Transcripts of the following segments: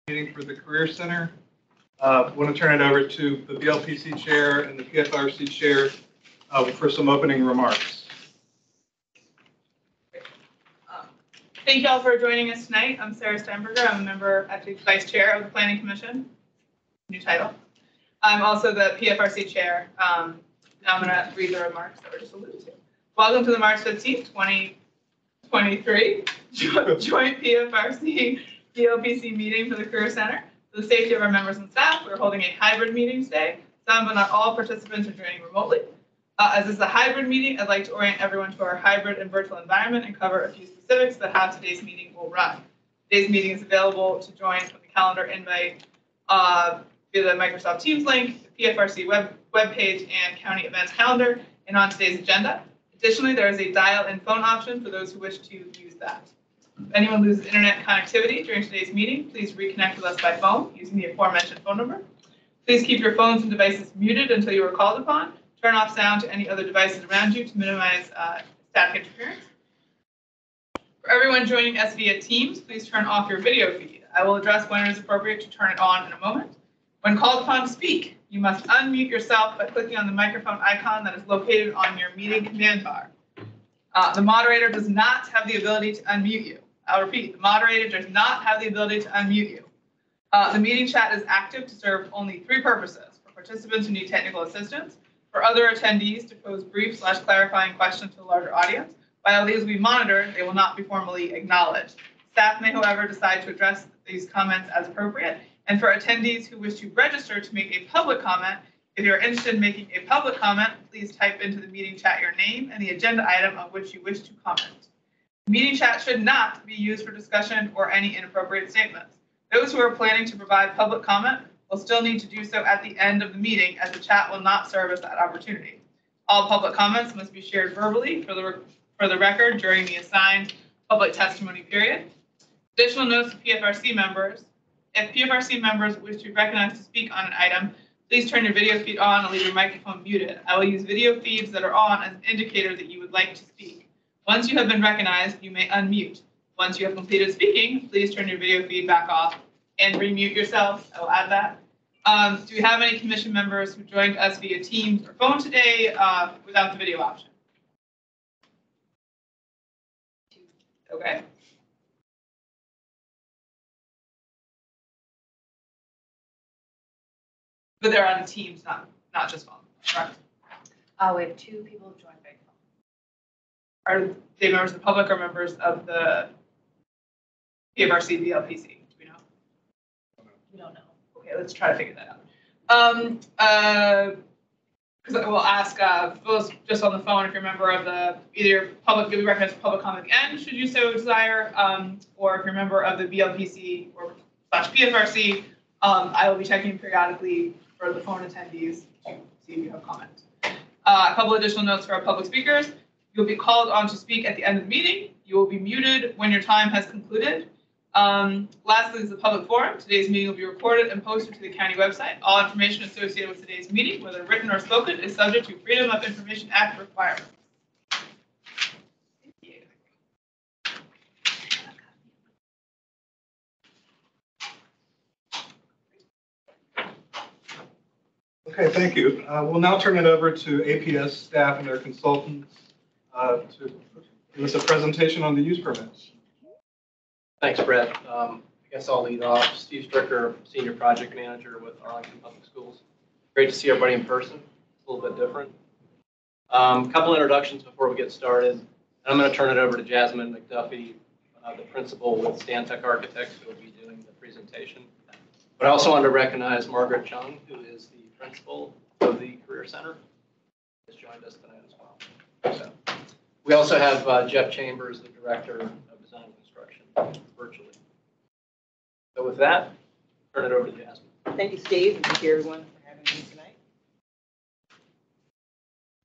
Meeting for the Career Center. I want to turn it over to the BLPC chair and the PFRC chair for some opening remarks. Thank you all for joining us tonight. I'm Sarah Steinberger. I'm a member, actually vice chair of the Planning Commission. New title. I'm also the PFRC chair. Now I'm going to read the remarks that were just alluded to. Welcome to the March 15th, 2023 joint PFRC BLPC meeting for the Career Center. For the safety of our members and staff, we're holding a hybrid meeting today. Some but not all participants are joining remotely. As this is a hybrid meeting, I'd like to orient everyone to our hybrid and virtual environment and cover a few specifics that how today's meeting will run. Today's meeting is available to join from the calendar invite via the Microsoft Teams link, the PFRC webpage, and county events calendar, and on today's agenda. Additionally, there is a dial-in phone option for those who wish to use that. If anyone loses internet connectivity during today's meeting, please reconnect with us by phone using the aforementioned phone number. Please keep your phones and devices muted until you are called upon. Turn off sound to any other devices around you to minimize static interference. For everyone joining us via Teams, please turn off your video feed. I will address when it is appropriate to turn it on in a moment. When called upon to speak, you must unmute yourself by clicking on the microphone icon that is located on your meeting command bar. The moderator does not have the ability to unmute you. I'll repeat, the moderator does not have the ability to unmute you. The meeting chat is active to serve only three purposes: for participants who need technical assistance, for other attendees to pose brief / clarifying questions to the larger audience. While these will be monitored, they will not be formally acknowledged. Staff may, however, decide to address these comments as appropriate. And for attendees who wish to register to make a public comment, if you're interested in making a public comment, please type into the meeting chat your name and the agenda item on which you wish to comment. Meeting chat should not be used for discussion or any inappropriate statements. Those who are planning to provide public comment will still need to do so at the end of the meeting, as the chat will not serve as that opportunity. All public comments must be shared verbally for the record during the assigned public testimony period. Additional notes to PFRC members: if PFRC members wish to be recognized to speak on an item, please turn your video feed on and leave your microphone muted. I will use video feeds that are on as an indicator that you would like to speak. Once you have been recognized, you may unmute. Once you have completed speaking, please turn your video feed back off and remute yourself. I will add that. Do we have any commission members who joined us via Teams or phone today without the video option? Okay. But they're on Teams, not just phone, correct? We have two people who joined by phone. Are they members of the public or members of the PFRC BLPC? Do we know? We don't know. Okay, let's try to figure that out. Because we'll ask those just on the phone if you're a member of the either public, you'll be recognized for public comment again, should you so desire, or if you're a member of the BLPC or / PFRC, I will be checking periodically for the phone attendees to see if you have comments. A couple additional notes for our public speakers. You'll be called on to speak at the end of the meeting. You will be muted when your time has concluded. Lastly is the public forum. Today's meeting will be recorded and posted to the county website. All information associated with today's meeting, whether written or spoken, is subject to Freedom of Information Act requirements. Thank you. Okay, thank you. We'll now turn it over to APS staff and their consultants to give us a presentation on the use permits. Thanks, Brett. I guess I'll lead off. Steve Stricker, Senior Project Manager with Arlington Public Schools. Great to see everybody in person. It's a little bit different. Couple introductions before we get started. And I'm going to turn it over to Jasmine McDuffie, the principal with Stantec Architects, who will be doing the presentation. But I also want to recognize Margaret Chung, who is the principal of the Career Center, has joined us tonight as well. So, we also have Jeff Chambers, the Director of Design and Construction, virtually. So with that, turn it over to Jasmine. Thank you, Steve, and thank you everyone for having me tonight.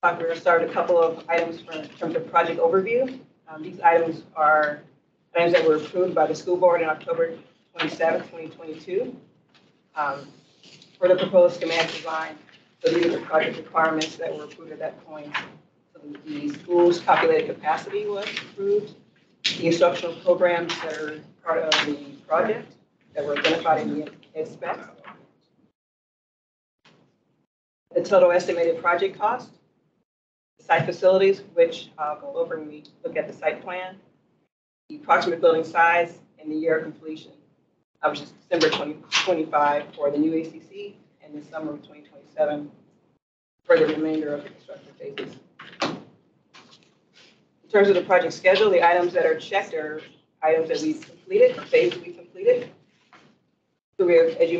We're going to start a couple of items in terms of project overview. These items are items that were approved by the school board on October 27, 2022. For the proposed schematic design, so these are the project requirements that were approved at that point. So the school's calculated capacity was approved. The instructional programs that are part of the project, that were identified in the ed spec. The total estimated project cost, site facilities, which I'll go over when we look at the site plan, the approximate building size, and the year of completion, which is December 2025 for the new ACC and the summer of 2027 for the remainder of the construction phases. In terms of the project schedule, the items that are checked are items that we've completed, phases we've completed. So we are, as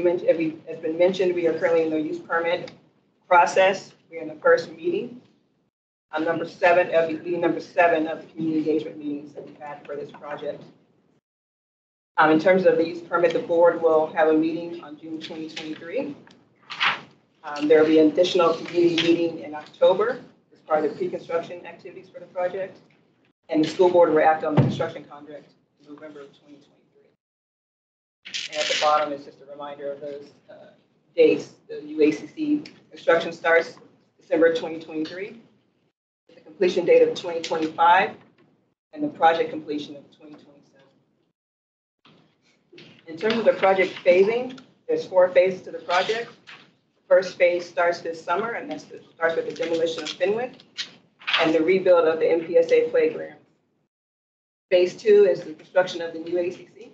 has been mentioned, we are currently in the use permit process. We're in the first meeting. Meeting number 7 of the community engagement meetings that we've had for this project. In terms of the use permit, the board will have a meeting on June 2023. There will be an additional community meeting in October as part of the pre-construction activities for the project. And the school board will act on the construction contract in November of 2023. And at the bottom is just a reminder of those dates. The UACC construction starts December 2023, with the completion date of 2025, and the project completion of 2027. In terms of the project phasing, there's 4 phases to the project. The first phase starts this summer, and starts with the demolition of Fenwick and the rebuild of the MPSA playground. Phase 2 is the construction of the new ACC.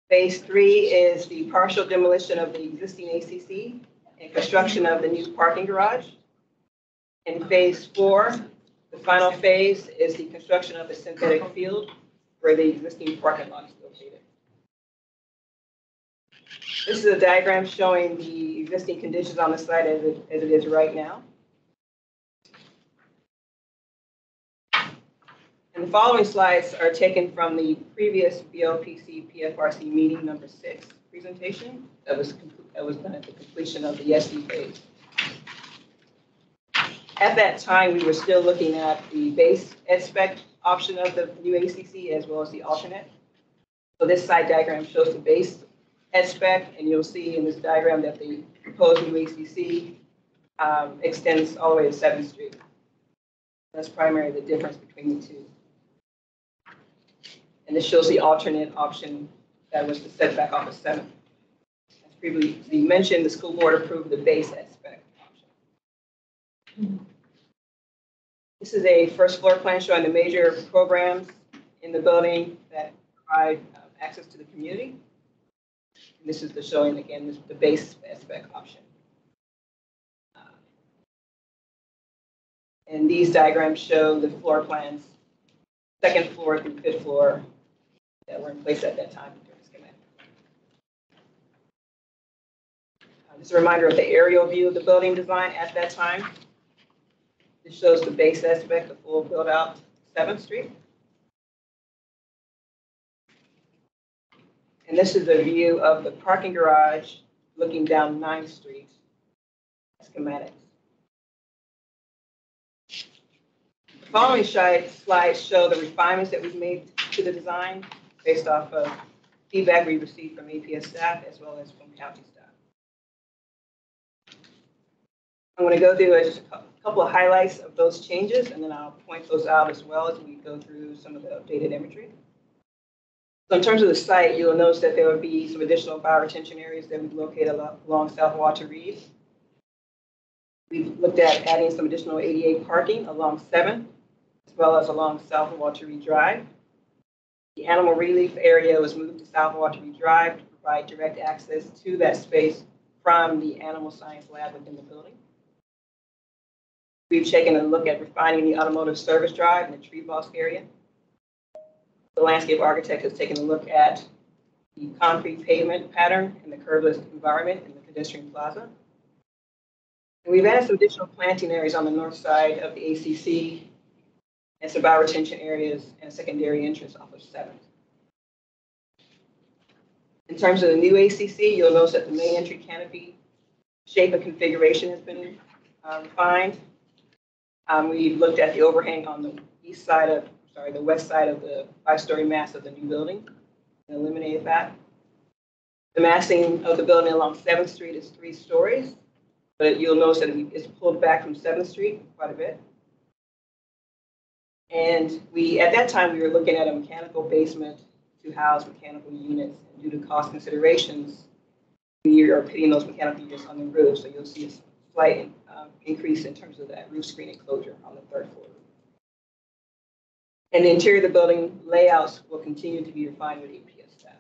Phase 3 is the partial demolition of the existing ACC and construction of the new parking garage. And phase 4, the final phase, is the construction of the synthetic field where the existing parking lot is located. This is a diagram showing the existing conditions on the site as it is right now. And the following slides are taken from the previous BLPC PFRC meeting number 6 presentation that was done at the completion of the SD phase. At that time, we were still looking at the base ed spec option of the new ACC as well as the alternate. So this site diagram shows the base ed spec, and you'll see in this diagram that the proposed new ACC extends all the way to 7th Street. That's primarily the difference between the two. And this shows the alternate option that was the setback off of 7th. As previously mentioned, the school board approved the base ed spec option. This is a first floor plan showing the major programs in the building that provide access to the community. And this is the showing, again, the base ed spec option. And these diagrams show the floor plans, 2nd floor through 5th floor, that were in place at that time during the schematic. This is a reminder of the aerial view of the building design at that time. This shows the base aspect, the full build out 7th Street. And this is a view of the parking garage looking down 9th Street schematics. The following slides show the refinements that we've made to the design based off of feedback we received from APS staff as well as from county staff. I'm going to go through just a couple of highlights of those changes, and then I'll point those out as well as we go through some of the updated imagery. So in terms of the site, you'll notice that there will be some additional bioretention areas that we've located along South Walter Reed. We've looked at adding some additional ADA parking along 7th, as well as along South Walter Reed Drive. The animal relief area was moved to South Walter Reed Drive to provide direct access to that space from the animal science lab within the building. We've taken a look at refining the automotive service drive in the tree box area. The landscape architect has taken a look at the concrete pavement pattern in the curbless environment in the pedestrian plaza. And we've added some additional planting areas on the north side of the ACC and some bioretention areas and a secondary entrance off of 7th. In terms of the new ACC, you'll notice that the main entry canopy shape and configuration has been refined. We looked at the overhang on the west side of the 5-story mass of the new building and eliminated that. The massing of the building along 7th Street is 3 stories, but you'll notice that it's pulled back from 7th Street quite a bit. And at that time, we were looking at a mechanical basement to house mechanical units. And due to cost considerations, we are putting those mechanical units on the roof. So you'll see a slight increase in terms of that roof screen enclosure on the third floor. And the interior of the building layouts will continue to be refined with APS staff.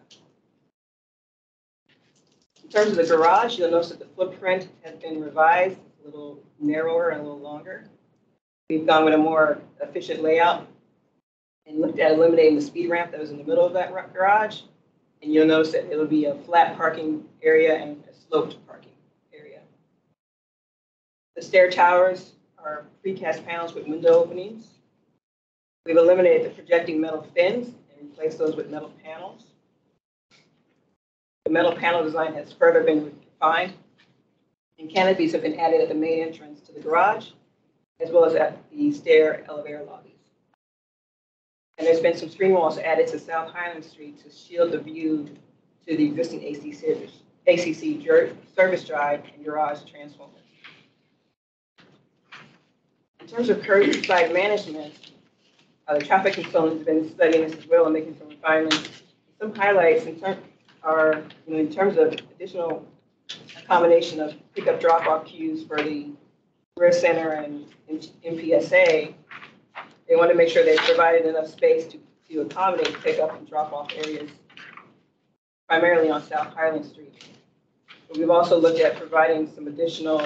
In terms of the garage, you'll notice that the footprint has been revised, a little narrower and a little longer. We've gone with a more efficient layout and looked at eliminating the speed ramp that was in the middle of that garage. And you'll notice that it'll be a flat parking area and a sloped parking area. The stair towers are precast panels with window openings. We've eliminated the projecting metal fins and replaced those with metal panels. The metal panel design has further been refined, and canopies have been added at the main entrance to the garage, as well as at the stair elevator lobbies. And there's been some screen walls added to South Highland Street to shield the view to the existing ACC service drive and garage transformers. In terms of curbside management, the traffic consultant has been studying this as well and making some refinements. Some highlights in terms of additional combination of pickup drop-off queues for the career center and MPSA. They want to make sure they provided enough space to accommodate pickup and drop-off areas, primarily on South Highland Street. But we've also looked at providing some additional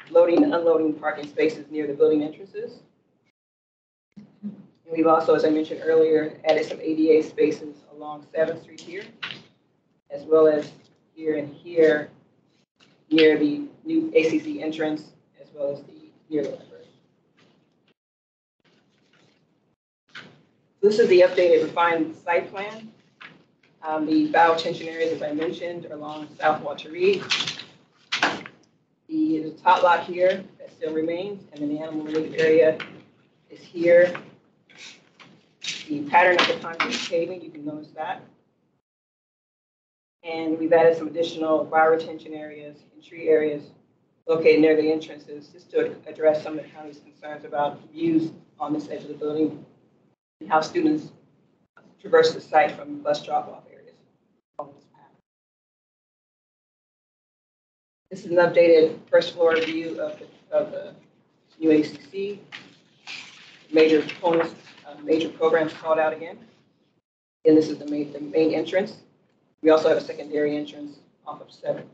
loading and unloading parking spaces near the building entrances. And we've also, as I mentioned earlier, added some ADA spaces along 7th Street here, as well as here and here near the new ACC entrance, as well as near the library. This is the updated refined site plan. The bow tension areas, as I mentioned, are along South Walter Reed. The top lot here, that still remains, and then the animal relief area is here. The pattern of the concrete paving, you can notice that. And we've added some additional fire retention areas and tree areas located near the entrances, just to address some of the county's concerns about views on this edge of the building and how students traverse the site from bus drop-off areas. This is an updated first floor view of the new ACC. Major components, major programs called out again. And this is the main entrance. We also have a secondary entrance off of 7th.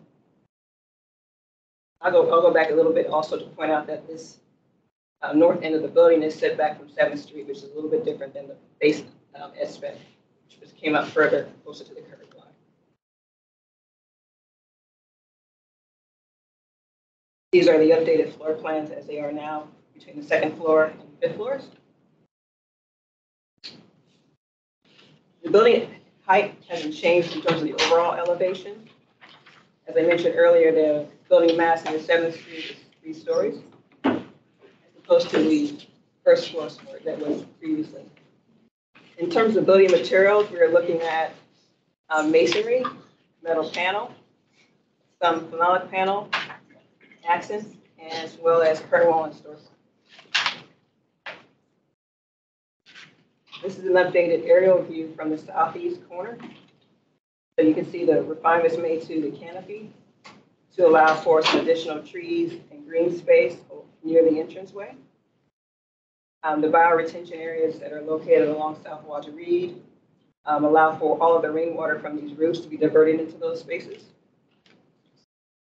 I'll go back a little bit also to point out that this north end of the building is set back from 7th Street, which is a little bit different than the base S-spec, which came out further, closer to the curb line. These are the updated floor plans as they are now between the 2nd floor and 5th floors. The building height hasn't changed in terms of the overall elevation. As I mentioned earlier, the building mass near 7th Street is 3 stories, as opposed to the first floor that was previously. In terms of building materials, we are looking at masonry, metal panel, some phenolic panel, accents, as well as curtain wall and store. This is an updated aerial view from the southeast corner. So you can see the refinements made to the canopy to allow for some additional trees and green space near the entranceway. The bioretention areas that are located along South Walter Reed allow for all of the rainwater from these roofs to be diverted into those spaces.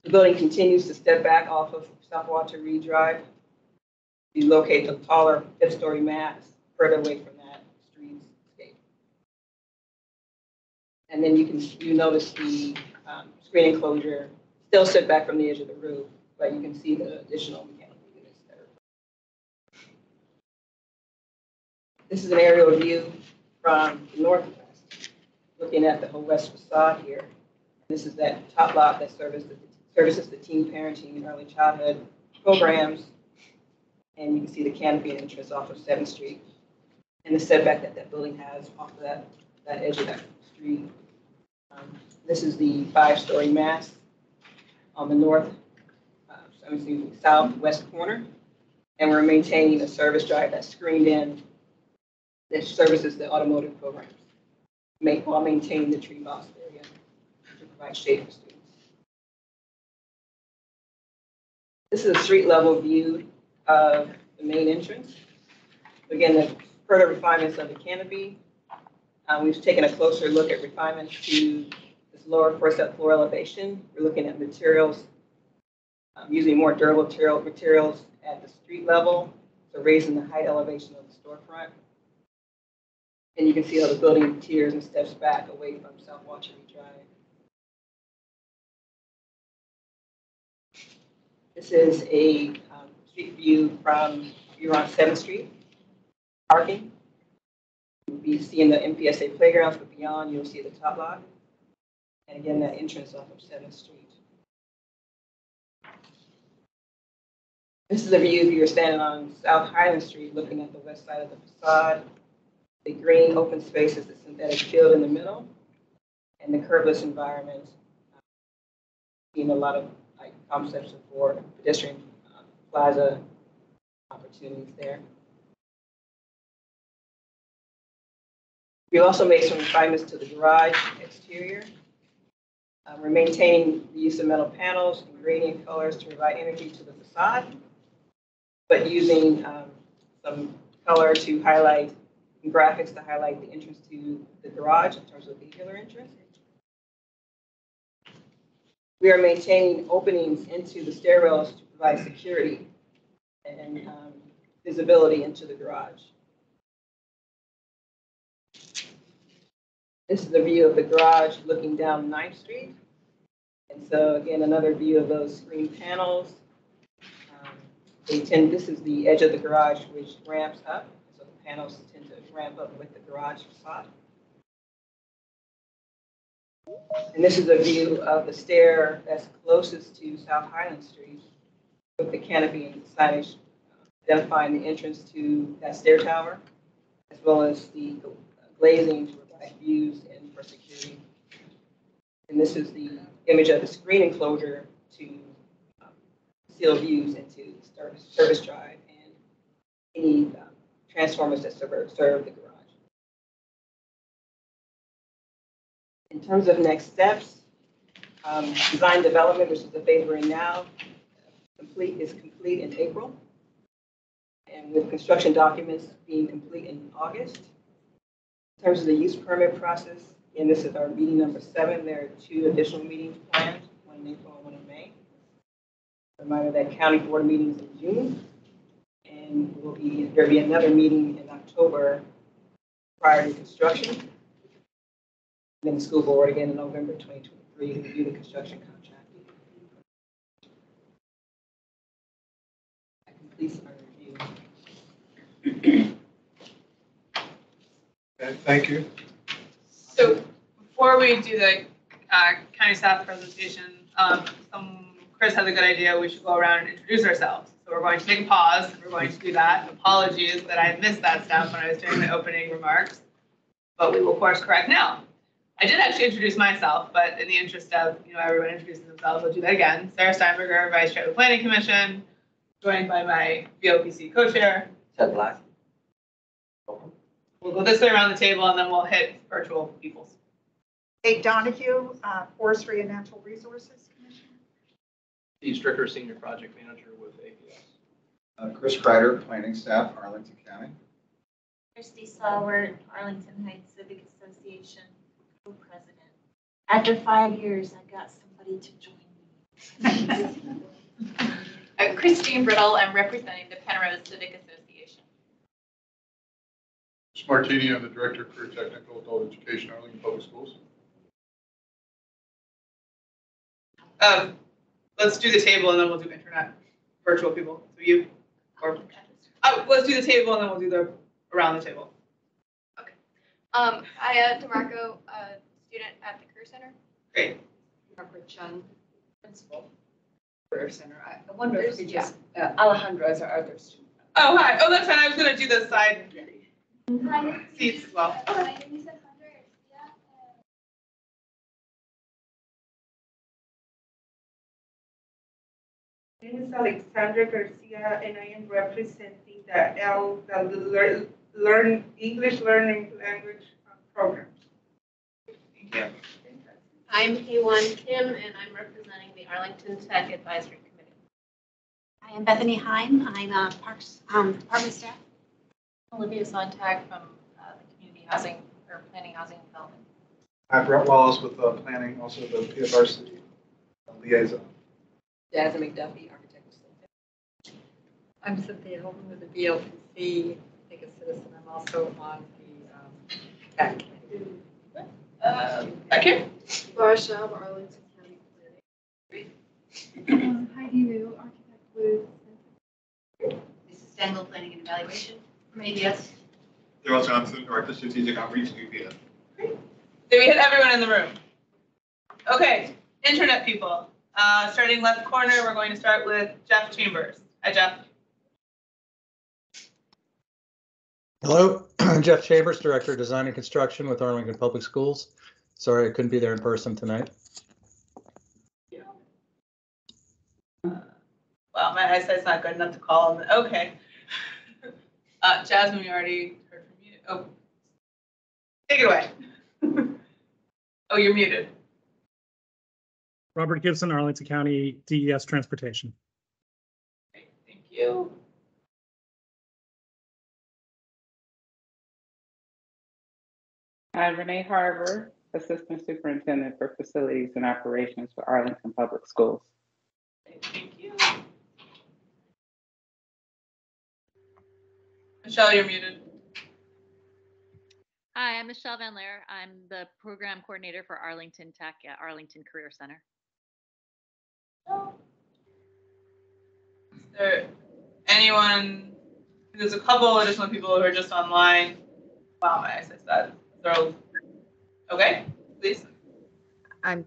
The building continues to step back off of South Walter Reed Drive. We locate the taller 5th-story mass further away from that streetscape. And then you notice the screen enclosure still set back from the edge of the roof, but you can see the additional mechanical units there. This is an aerial view from the northwest, looking at the whole west facade here. This is that top lot that services the teen parenting and early childhood programs. And you can see the canopy entrance off of 7th Street and the setback that building has off of that edge of that street. This is the 5-story mass on the southwest corner. And we're maintaining a service drive that's screened in that services the automotive programs. while maintaining the tree moss area to provide shade for students. This is a street level view of the main entrance. Again, the further refinements of the canopy. We've taken a closer look at refinements to this lower first up floor elevation. We're looking at materials, using more durable materials at the street level, so raising the height elevation of the storefront. And you can see how the building tiers and steps back away from South Washington Drive. This is a street view from, you're on 7th Street, parking. You'll be seeing the MPSA playgrounds, but beyond, you'll see the top lot. And again, that entrance off of 7th Street. This is a view if you're standing on South Highland Street looking at the west side of the facade. The green open space is the synthetic field in the middle, and the curveless environment. Seeing a lot of concepts for pedestrian plaza opportunities there. We also made some refinements to the garage exterior. We're maintaining the use of metal panels and gradient colors to provide energy to the facade, but using some color to highlight, and graphics to highlight the entrance to the garage in terms of vehicular entrance. We are maintaining openings into the stairwells to provide security and visibility into the garage. This is the view of the garage looking down 9th Street. And so again, another view of those screen panels. This is the edge of the garage which ramps up. So the panels tend to ramp up with the garage facade. And this is a view of the stair that's closest to South Highland Street with the canopy and signage identifying the entrance to that stair tower, as well as the glazing to provide views and for security. And this is the image of the screen enclosure to seal views into the service drive and any transformers that serve the garage. In terms of next steps, design development, which is the phase we're in now, is complete in April. And with construction documents being complete in August. In terms of the use permit process, and this is our meeting number 7, there are 2 additional meetings planned, one in April and one in May. A reminder that county board meetings in June, and there'll be another meeting in October prior to construction. And then the school board again in November 2023 to review the construction contract. That completes our review. Okay, thank you. So before we do the county staff presentation, Chris has a good idea. We should go around and introduce ourselves. So we're going to take a pause. We're going to do that. Apologies that I missed that step when I was doing the opening remarks, but we will course correct now. I did actually introduce myself, but in the interest of everyone introducing themselves, I'll do that again. Sarah Steinberger, Vice Chair of the Planning Commission, joined by my VOPC co-chair. Ted Black. We'll go this way around the table and then we'll hit virtual peoples. Kate Donahue, Forestry and Natural Resources Commission. Steve Stricker, Senior Project Manager with APS. Chris Kreider, Planning Staff, Arlington County. Christy Saward, Arlington Heights Civic Association, co-president. After 5 years, I got somebody to join me. Christine Brittle, I'm representing the Penrose Civic Association. Mr. Martini, I'm the Director of Career Technical Adult Education, Arlington Public Schools. Let's do the table and then we'll do internet, virtual people. So you, or let's do the table and then we'll do the around the table. Okay. Aya DeMarco, student at the Career Center. Great. Margaret Chung, principal, Career Center. I wonder if we just, Alejandro is our other student. Oh, hi. Oh, that's fine. I was going to do the side seats as well. My name is Alejandra Garcia. My name is Alexandra Garcia, and I am representing the English Learning Language program. Kim. I'm K1 Kim, and I'm representing the Arlington Tech Advisory Committee. I am Bethany Heim. I'm Parks Department staff. Olivia Sontag from the Community Housing or Planning, Housing and Development. I'm Brett Wallace with planning, also the PFRC liaison. Jasmine McDuffie, architect. I'm Cynthia Holman with the BLPC. I think a citizen. I'm also on the TAC committee. Back here. Laura Schaub, Arlington County Planning. Heidi Liu, architect with. This is Stengel Planning and Evaluation from ADS. Daryl Johnson, Director of Strategic Outreach, UPS. Did we hit everyone in the room? Okay, internet people. Starting left corner, we're going to start with Jeff Chambers. Hi, Jeff. Hello, Jeff Chambers, Director of Design and Construction with Arlington Public Schools. Sorry I couldn't be there in person tonight. Well, my eyesight's not good enough to call him. Okay. Jasmine, we already heard from you. Oh, take it away. Oh, you're muted. Robert Gibson, Arlington County DES Transportation. Great, thank you. Renee Harbour, Assistant Superintendent for Facilities and Operations for Arlington Public Schools. Thank you. Michelle, you're muted. Hi, I'm Michelle Van Laer. I'm the program coordinator for Arlington Tech at Arlington Career Center. Is there anyone, there's a couple additional people who are just online. Wow, my eyesight's bad. Okay, please. I'm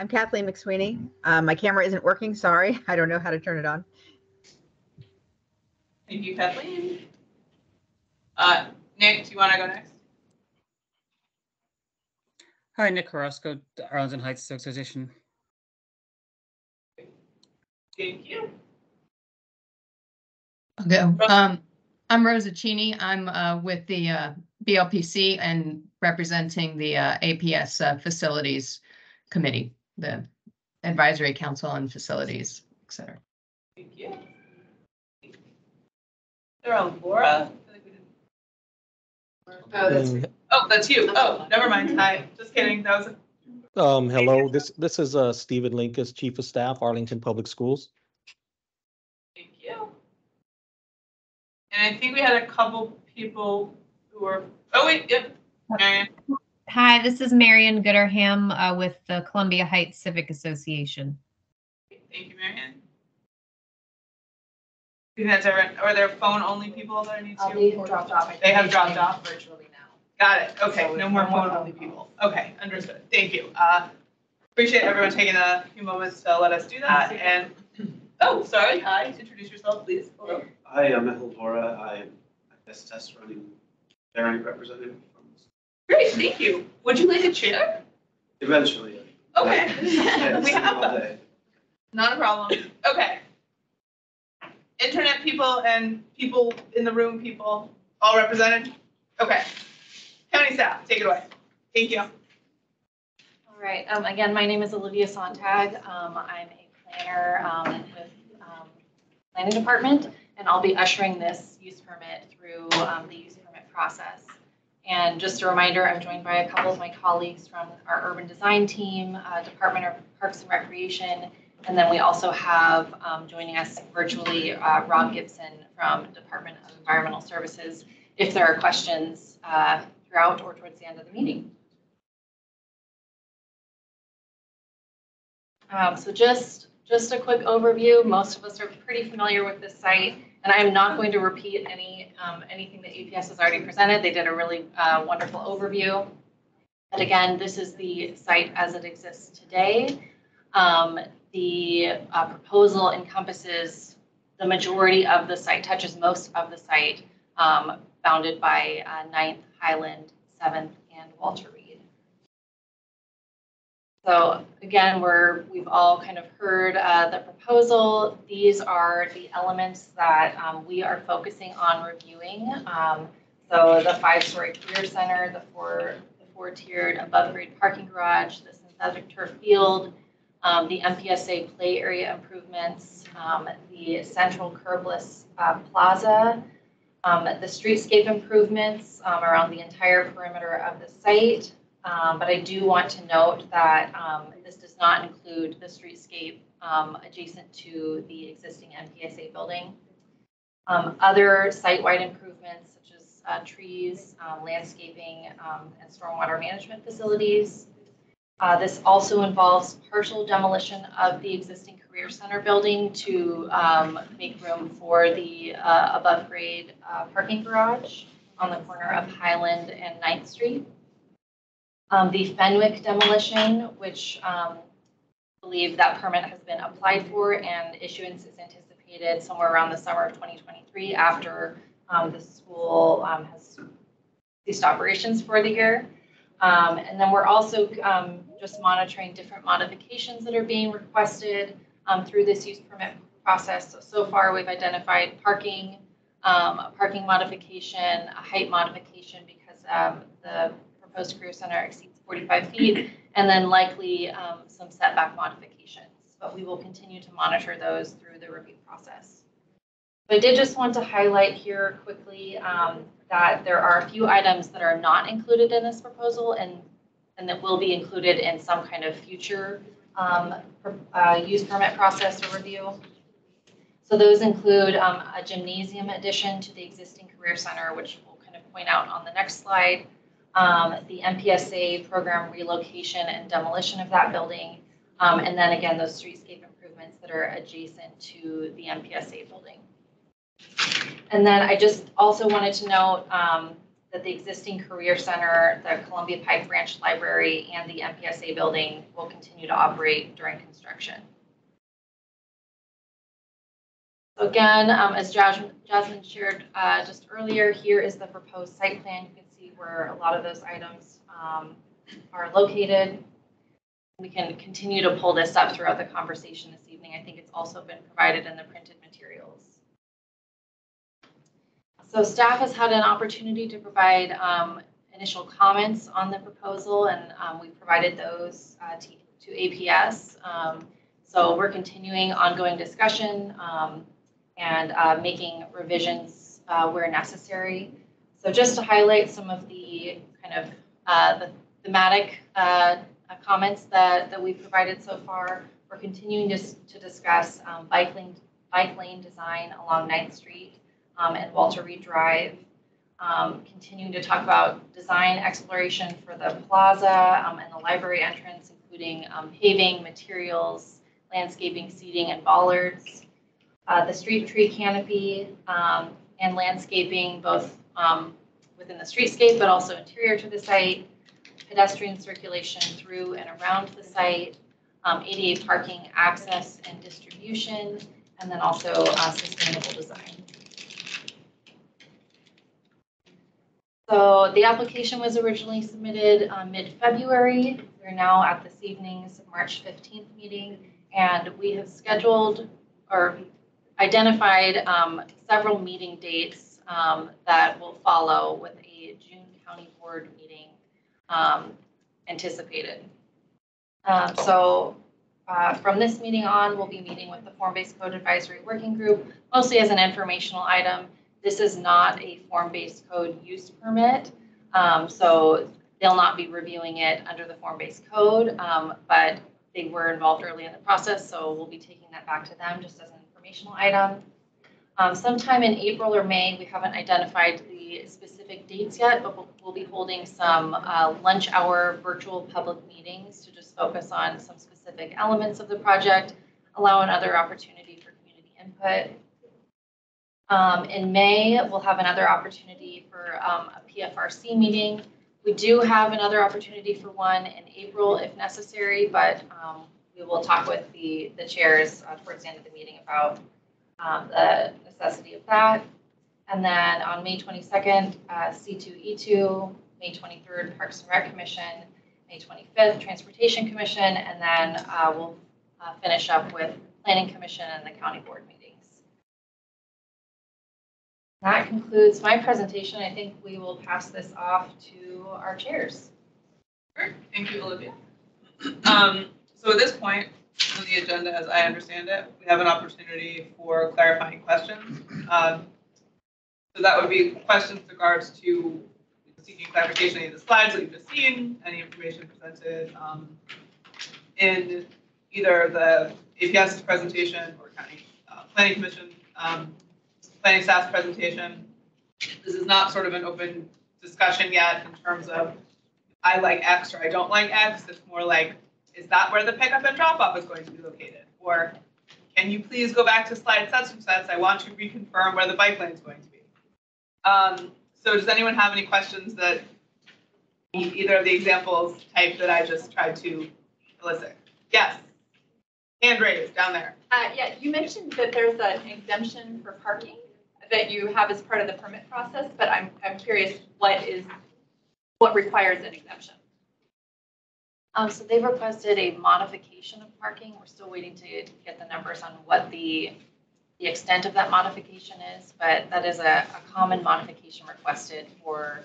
Kathleen McSweeney. My camera isn't working, sorry. I don't know how to turn it on. Thank you, Kathleen. Nick, do you want to go next? Hi, Nick Carrasco, Arlington Heights Association. Thank you. Okay. I'm Rosa Cheney. I'm with the BLPC and representing the APS Facilities Committee, the Advisory Council on Facilities, et cetera. Thank you. They're on Laura. Oh, that's you. Oh, never mind. Hi. Just kidding. That was. Hello. This is Stephen Linkus, Chief of Staff, Arlington Public Schools. Thank you. And I think we had a couple people who were. Oh wait, yep. Marion. Hi, this is Marion Gooderham with the Columbia Heights Civic Association. Thank you, Marion. I think that's everyone. Are there phone only people that I need to? They have dropped off. They have dropped off virtually now. Got it. Okay, So no more phone only people. Okay, understood. Thank you. Appreciate everyone taking a few moments to let us do that. And oh, sorry. Hi. Introduce yourself, please. Hello. Hi, I'm Mehul Vora. I'm a test running parent representative. Great, thank you. Would you like a chair? Eventually. Okay. Yeah, We have all them. day. Not a problem. Okay. Internet people and people in the room, people all represented? Okay. County staff, take it away. Thank you. All right. Again, my name is Olivia Sontag. I'm a planner with Planning Department, and I'll be ushering this use permit through the use permit process. And just a reminder, I'm joined by a couple of my colleagues from our urban design team, Department of Parks and Recreation, and then we also have joining us virtually Rob Gibson from Department of Environmental Services, if there are questions throughout or towards the end of the meeting. So just a quick overview. Most of us are pretty familiar with this site, and I'm not going to repeat anything that APS has already presented. They did a really wonderful overview. But again, this is the site as it exists today. The proposal encompasses the majority of the site, touches most of the site, bounded by 9th, Highland, 7th, and Walter Reed. So again, we've all kind of heard the proposal. These are the elements that we are focusing on reviewing. So the 5-story career center, the 4-tiered above-grade parking garage, the synthetic turf field, the MPSA play area improvements, the central curbless plaza, the streetscape improvements around the entire perimeter of the site. But I do want to note that this does not include the streetscape adjacent to the existing MPSA building. Other site-wide improvements such as trees, landscaping, and stormwater management facilities. This also involves partial demolition of the existing Career Center building to make room for the above-grade parking garage on the corner of Highland and 9th Street. The Fenwick demolition, which I believe that permit has been applied for and issuance is anticipated somewhere around the summer of 2023 after the school has ceased operations for the year. And then we're also just monitoring different modifications that are being requested through this use permit process. So far, we've identified parking, a parking modification, a height modification because the proposed career center exceeds 45 feet, and then likely some setback modifications. But we will continue to monitor those through the review process. But I did just want to highlight here quickly that there are a few items that are not included in this proposal and that will be included in some kind of future use permit process or review. So those include a gymnasium addition to the existing career center, which we'll kind of point out on the next slide, the MPSA program relocation and demolition of that building, and then again, those streetscape improvements that are adjacent to the MPSA building. And then I just also wanted to note that the existing Career Center, the Columbia Pike Branch Library, and the MPSA building will continue to operate during construction. So again, as Jasmine shared just earlier, here is the proposed site plan. You can see where a lot of those items are located. We can continue to pull this up throughout the conversation this evening. I think it's also been provided in the printed materials. So staff has had an opportunity to provide initial comments on the proposal, and we provided those to APS. So we're continuing ongoing discussion and making revisions where necessary. So just to highlight some of the kind of the thematic comments that we've provided so far, we're continuing to discuss bike lane design along 9th Street and Walter Reed Drive, continuing to talk about design exploration for the plaza and the library entrance, including paving, materials, landscaping, seating, and bollards, the street tree canopy and landscaping, both within the streetscape, but also interior to the site, pedestrian circulation through and around the site, ADA parking access and distribution, and then also sustainable design. So the application was originally submitted mid-February. We're now at this evening's March 15th meeting, and we have scheduled or identified several meeting dates that will follow with a June County Board meeting anticipated. From this meeting on, we'll be meeting with the Form-Based Code Advisory Working Group, mostly as an informational item. This is not a form-based code use permit, so they'll not be reviewing it under the form-based code, but they were involved early in the process, so we'll be taking that back to them just as an informational item. Sometime in April or May, we haven't identified the specific dates yet, but we'll be holding some lunch hour virtual public meetings to just focus on some specific elements of the project, allow another opportunity for community input. In May, we'll have another opportunity for a PFRC meeting. We do have another opportunity for one in April if necessary, but we will talk with the chairs towards the end of the meeting about the necessity of that. And then on May 22nd, C2E2, May 23rd, Parks and Rec Commission, May 25th, Transportation Commission, and then we'll finish up with Planning Commission and the County Board meetings. That concludes my presentation. I think we will pass this off to our chairs. Great. Thank you, Olivia. So at this point on the agenda, as I understand it, we have an opportunity for clarifying questions. So that would be questions with regards to seeking clarification of any of the slides that you've just seen, any information presented in either the APS presentation or county planning commission, planning staff's presentation. This is not sort of an open discussion yet in terms of I like X or I don't like X. It's more like, is that where the pickup and drop off is going to be located? Or can you please go back to slide such and such? I want to reconfirm where the bike lane is going to be. So does anyone have any questions that either of the examples type that I just tried to elicit? Yes. Hand raised down there. Yeah, you mentioned that there's an exemption for parking that you have as part of the permit process, but I'm curious what requires an exemption? So they've requested a modification of parking. We're still waiting to get the numbers on what the extent of that modification is, but that is a common modification requested for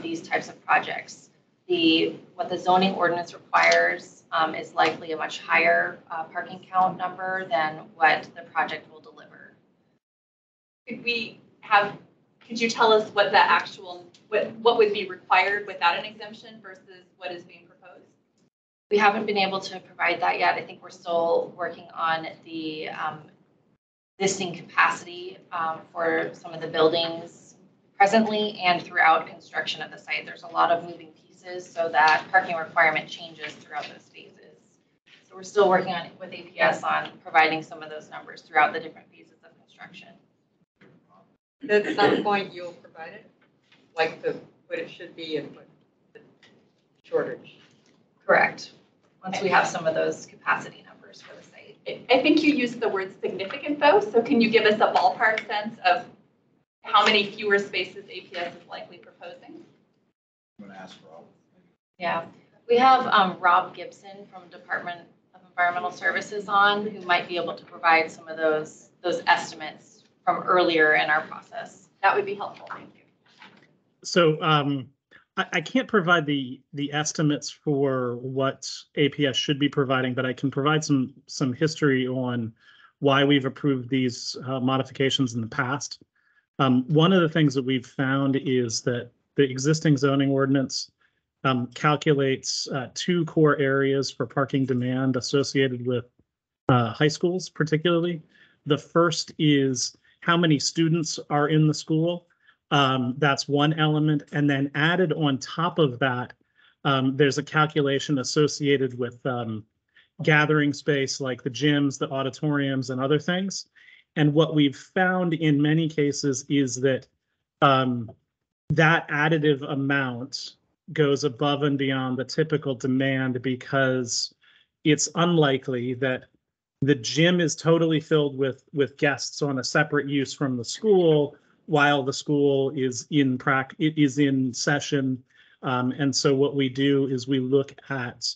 these types of projects. What the zoning ordinance requires is likely a much higher parking count number than what the project will deliver. Could you tell us what the actual, what would be required without an exemption versus what is being proposed? We haven't been able to provide that yet. I think we're still working on the existing capacity for some of the buildings presently and throughout construction of the site. There's a lot of moving pieces, so that parking requirement changes throughout those phases. So we're still working on with APS on providing some of those numbers throughout the different phases of construction. At some point, you'll provide it, like what it should be and what the shortage. Correct. Once we have some of those capacity numbers for the site. I think you used the word significant though, so can you give us a ballpark sense of how many fewer spaces APS is likely proposing? I'm going to ask Rob. Yeah, we have Rob Gibson from Department of Environmental Services on, who might be able to provide some of those estimates from earlier in our process. That would be helpful. Thank you. So I can't provide the estimates for what APS should be providing, but I can provide some history on why we've approved these modifications in the past. One of the things that we've found is that the existing zoning ordinance calculates two core areas for parking demand associated with high schools, particularly. The first is how many students are in the school. That's one element. And then added on top of that, there's a calculation associated with gathering space like the gyms, the auditoriums, and other things. And what we've found in many cases is that that additive amount goes above and beyond the typical demand because it's unlikely that the gym is totally filled with guests on a separate use from the school while the school is in session. And so what we do is we look at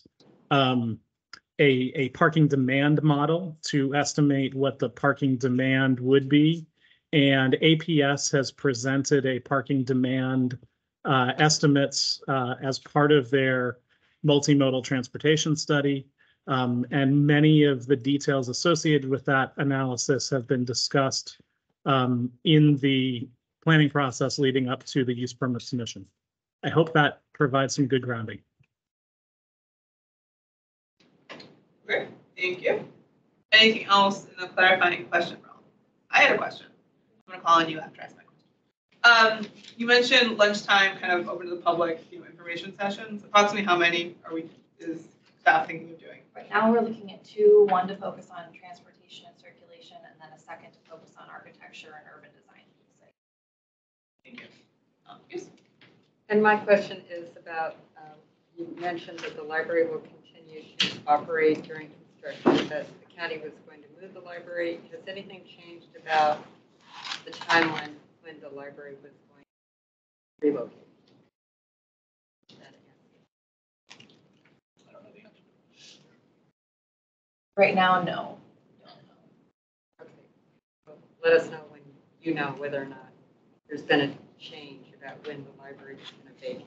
a parking demand model to estimate what the parking demand would be. And APS has presented a parking demand estimates as part of their multimodal transportation study. And many of the details associated with that analysis have been discussed in the planning process leading up to the use permit submission. I hope that provides some good grounding. Great, thank you. Anything else in the clarifying question realm? I had a question. I'm going to call on you after I ask my question. You mentioned lunchtime kind of open to the public information sessions. Approximately how many is staff thinking of doing? Right now we're looking at two, one to focus on transportation and circulation, and then a second to focus on architecture and urban design. Thank you. And my question is about, you mentioned that the library will continue to operate during construction, that the county was going to move the library. Has anything changed about the timeline when the library was going to relocate? Right now, no. Okay. Well, let us know when you know whether or not there's been a change about when the library is going to vacate.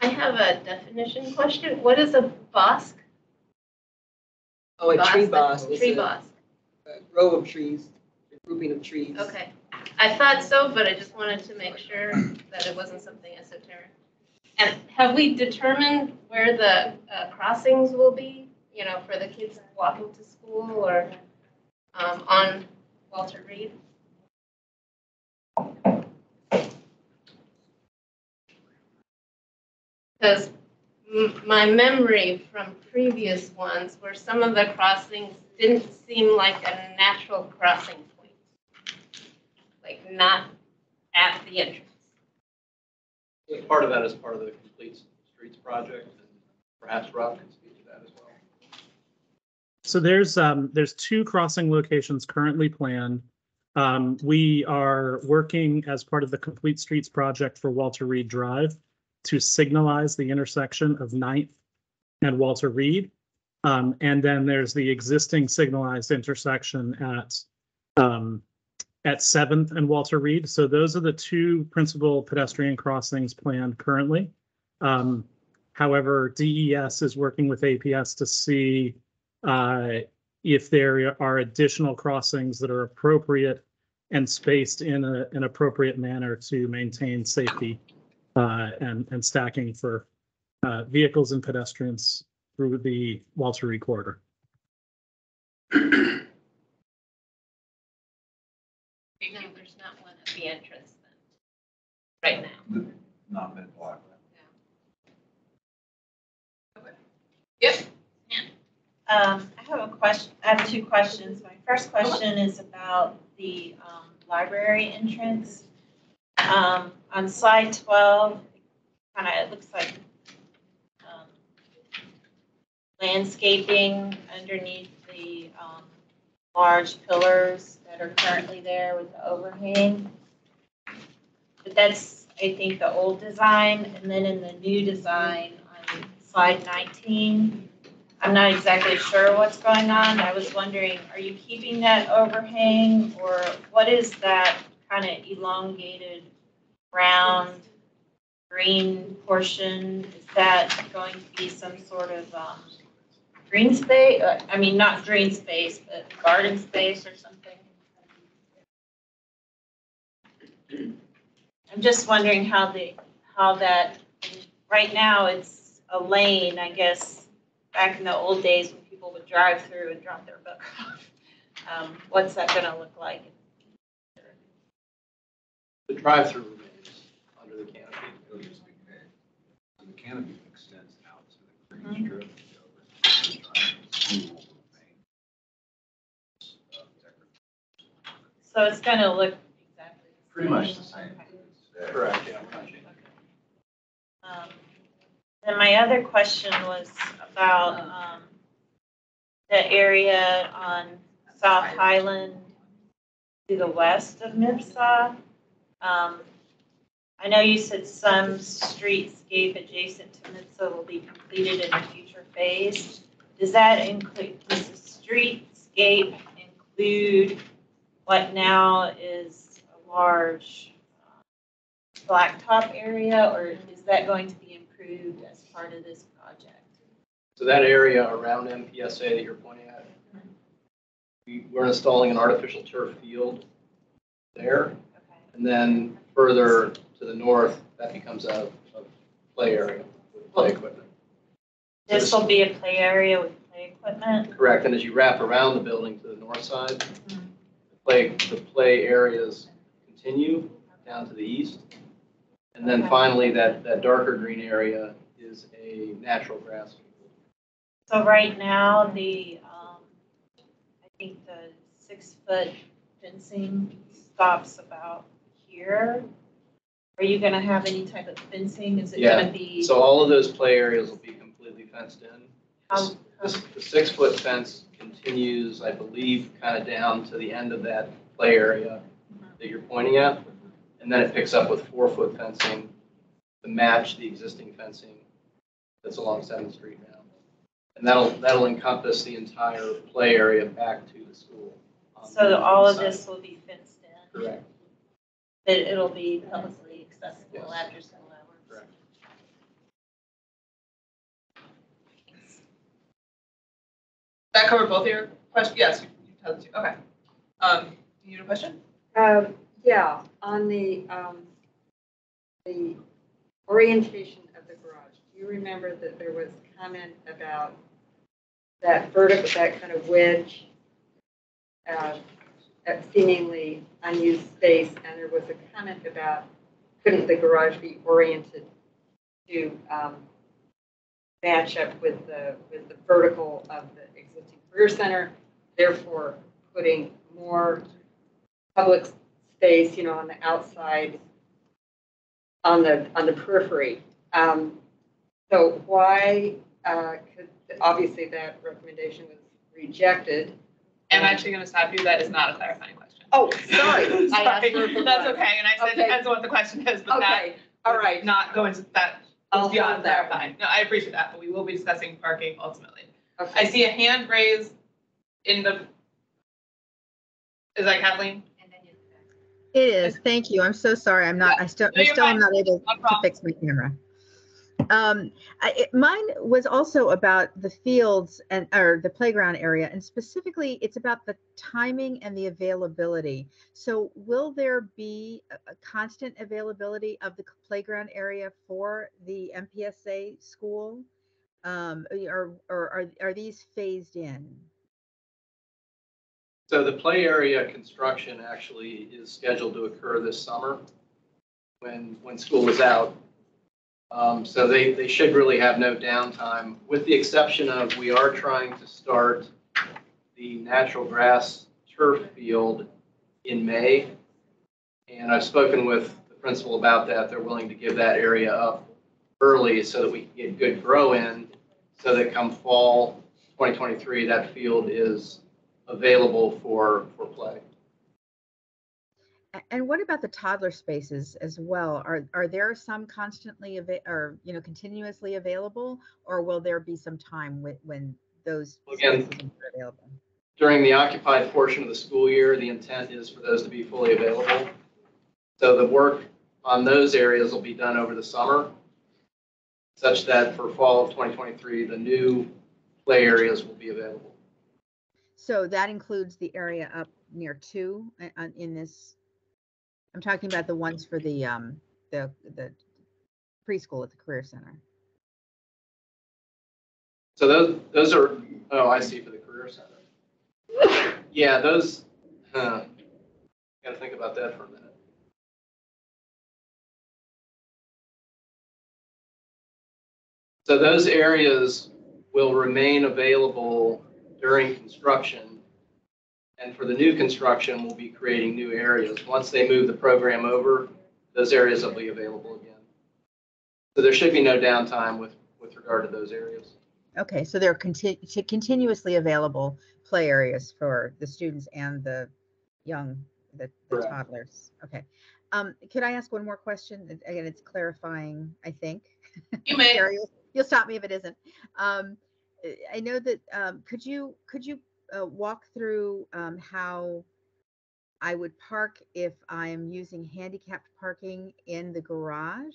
I have a definition question. What is a bosque? Oh, a tree Bosque? boss. is Tree a- bosque. A row of trees, a grouping of trees. Okay. I thought so, but I just wanted to make sure that it wasn't something esoteric. And have we determined where the crossings will be, you know, for the kids walking to school or on Walter Reed? Because my memory from previous ones were some of the crossings didn't seem like a natural crossing point. Like not at the entrance. Part of that is part of the Complete Streets project, and perhaps Rob can speak to that as well. So there's 2 crossing locations currently planned. We are working as part of the Complete Streets project for Walter Reed Drive to signalize the intersection of 9th and Walter Reed. And then there's the existing signalized intersection at 7th and Walter Reed. So those are the 2 principal pedestrian crossings planned currently. However, DES is working with APS to see if there are additional crossings that are appropriate and spaced in an appropriate manner to maintain safety and stacking for vehicles and pedestrians through the Walter Reed corridor. No, there's not one at the entrance then, right now. Not mid-block. Yep. I have a question. I have 2 questions. My first question is about the library entrance. On slide 12, it looks like landscaping underneath the large pillars that are currently there with the overhang. But that's, I think, the old design. And then in the new design on slide 19, I'm not exactly sure what's going on. I was wondering, are you keeping that overhang, or what is that kind of elongated round green portion? Is that going to be some sort of green space? I mean, not green space, but garden space or something? I'm just wondering how that, right now it's a lane, I guess. Back in the old days when people would drive through and drop their book off. What's that going to look like? The drive-through remains under the canopy. And the canopy extends out to the green strip. So it's going to look exactly the same? Pretty much the same. Okay. Correct, yeah. And my other question was about the area on South Highland to the west of MIPSA. I know you said some streetscape adjacent to MIPSA will be completed in a future phase. Does that include, does the streetscape include what now is a large blacktop area, or is that going to be improved as part of this project? So that area around MPSA that you're pointing at, we're installing an artificial turf field there. Okay. And then further to the north, that becomes a play area with play equipment. This will be a play area with play equipment? Correct. And as you wrap around the building to the north side, the play areas continue down to the east. And then finally, that darker green area is a natural grass field. So right now, I think the 6-foot fencing stops about here. Are you going to have any type of fencing? Is it going to be? So all of those play areas will be completely fenced in. How, The 6-foot fence continues, I believe, kind of down to the end of that play area that you're pointing at. And then it picks up with 4-foot fencing to match the existing fencing that's along 7th Street now. And that'll encompass the entire play area back to the school. So all of this will be fenced in? Correct. It'll be publicly accessible after school hours? Correct. That covered both of your questions? Yes, you told us. Okay. You have a question? Yeah, on the orientation of the garage, do you remember that there was comment about that vertical, that kind of wedge, seemingly unused space, and there was a comment about couldn't the garage be oriented to match up with the vertical of the existing career center, therefore putting more public space, you know, on the outside, on the periphery. So why could, obviously that recommendation was rejected. I'm actually going to stop you. That is not a clarifying question. Oh, sorry. I asked Sorry. her for That's one. okay. And I said depends on what the question is, but that all right. Not going to that. I'll beyond hold that clarifying. No, I appreciate that, but we will be discussing parking ultimately. Okay. I see a hand raised in the. Is that Kathleen? It is. Thank you. I'm so sorry. I'm not. I still am not able to fix my camera. Mine was also about the fields or the playground area, and specifically, it's about the timing and the availability. So, will there be a constant availability of the playground area for the MPSA school, or are these phased in? So the play area construction actually is scheduled to occur this summer when school is out. So they should really have no downtime, with the exception of we are trying to start the natural grass turf field in May. And I've spoken with the principal about that. They're willing to give that area up early so that we can get good grow in, so that come fall 2023, that field is available for play. And what about the toddler spaces as well? Are there some constantly continuously available, or will there be some time when those spaces are available? During the occupied portion of the school year, the intent is for those to be fully available. So the work on those areas will be done over the summer, such that for fall of 2023, the new play areas will be available. So that includes the area up near 2 in this. I'm talking about the ones for the preschool at the Career Center. So those are, oh, I see, for the Career Center. Yeah, those, got to think about that for a minute. So those areas will remain available during construction. And for the new construction, we'll be creating new areas. Once they move the program over, those areas will be available again. So there should be no downtime with regard to those areas. Okay, so they're continuously available play areas for the students and the toddlers. Okay. Could I ask one more question? Again, it's clarifying, I think. You may. You'll stop me if it isn't. I know that, could you walk through how I would park if I'm using handicapped parking in the garage,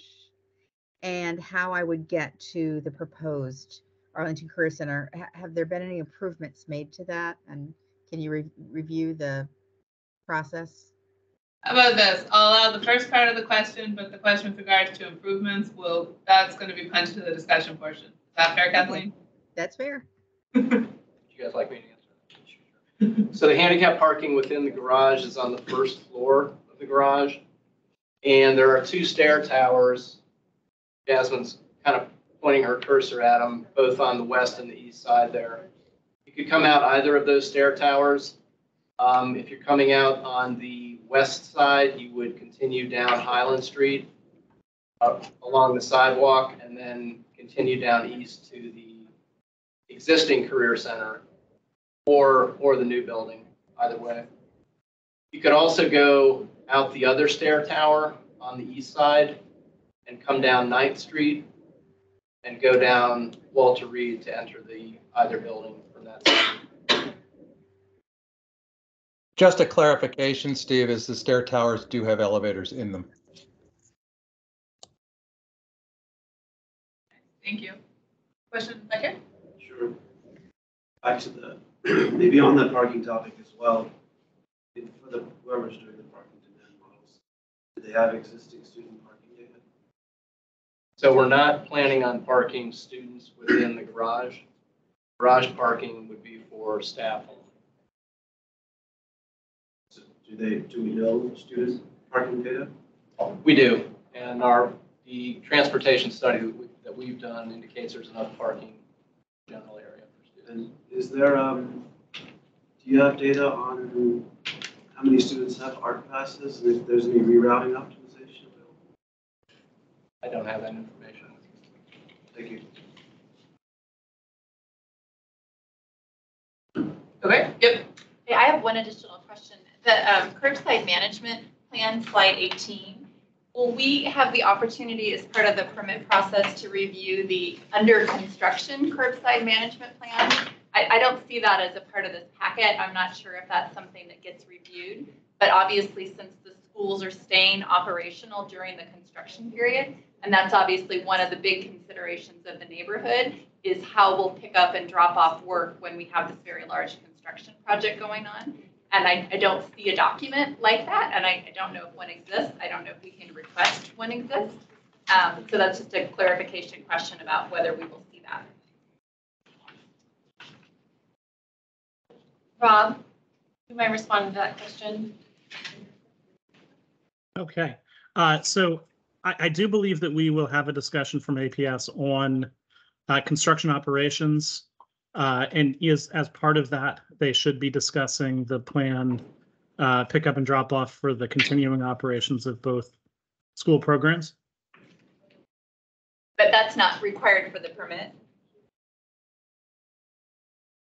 and how I would get to the proposed Arlington Career Center? Have there been any improvements made to that? And can you review the process? How about this? I'll allow the first part of the question, but the question with regards to improvements that's going to be punched to the discussion portion. Is that fair, Kathleen? That's fair. Would you guys like me to answer that? So the handicap parking within the garage is on the first floor of the garage. And there are 2 stair towers. Jasmine's kind of pointing her cursor at them, both on the west and the east side there. You could come out either of those stair towers. If you're coming out on the west side, you would continue down Highland Street up along the sidewalk and then continue down east to the existing Career Center or the new building, either way. You could also go out the other stair tower on the east side and come down 9th Street and go down Walter Reed to enter either building from that side. Just a clarification, Steve, is the stair towers do have elevators in them. Thank you. Question back here? Sure. back to the, maybe on that parking topic as well, for the whoever's doing the parking demand models, do they have existing student parking data? So we're not planning on parking students within the garage. Garage parking would be for staff only. So do we know student parking data? We do, and the transportation study that we've done indicates there's enough parking in the general area for students. And is there, do you have data on how many students have ARC passes, and if there's any rerouting optimization available? I don't have that information. Thank you. Okay, yep. Okay, I have one additional question. The curbside management plan, slide 18, will we have the opportunity as part of the permit process to review the under construction curbside management plan? I don't see that as a part of this packet. I'm not sure if that's something that gets reviewed, but obviously since the schools are staying operational during the construction period, and that's obviously one of the big considerations of the neighborhood, is how we'll pick up and drop off work when we have this very large construction project going on. And I don't see a document like that, and I don't know if one exists. I don't know if we can request one exists. So that's just a clarification question about whether we will see that. Rob, you might respond to that question. Okay, so I do believe that we will have a discussion from APS on construction operations. And as part of that, they should be discussing the planned pickup and drop off for the continuing operations of both school programs. But that's not required for the permit.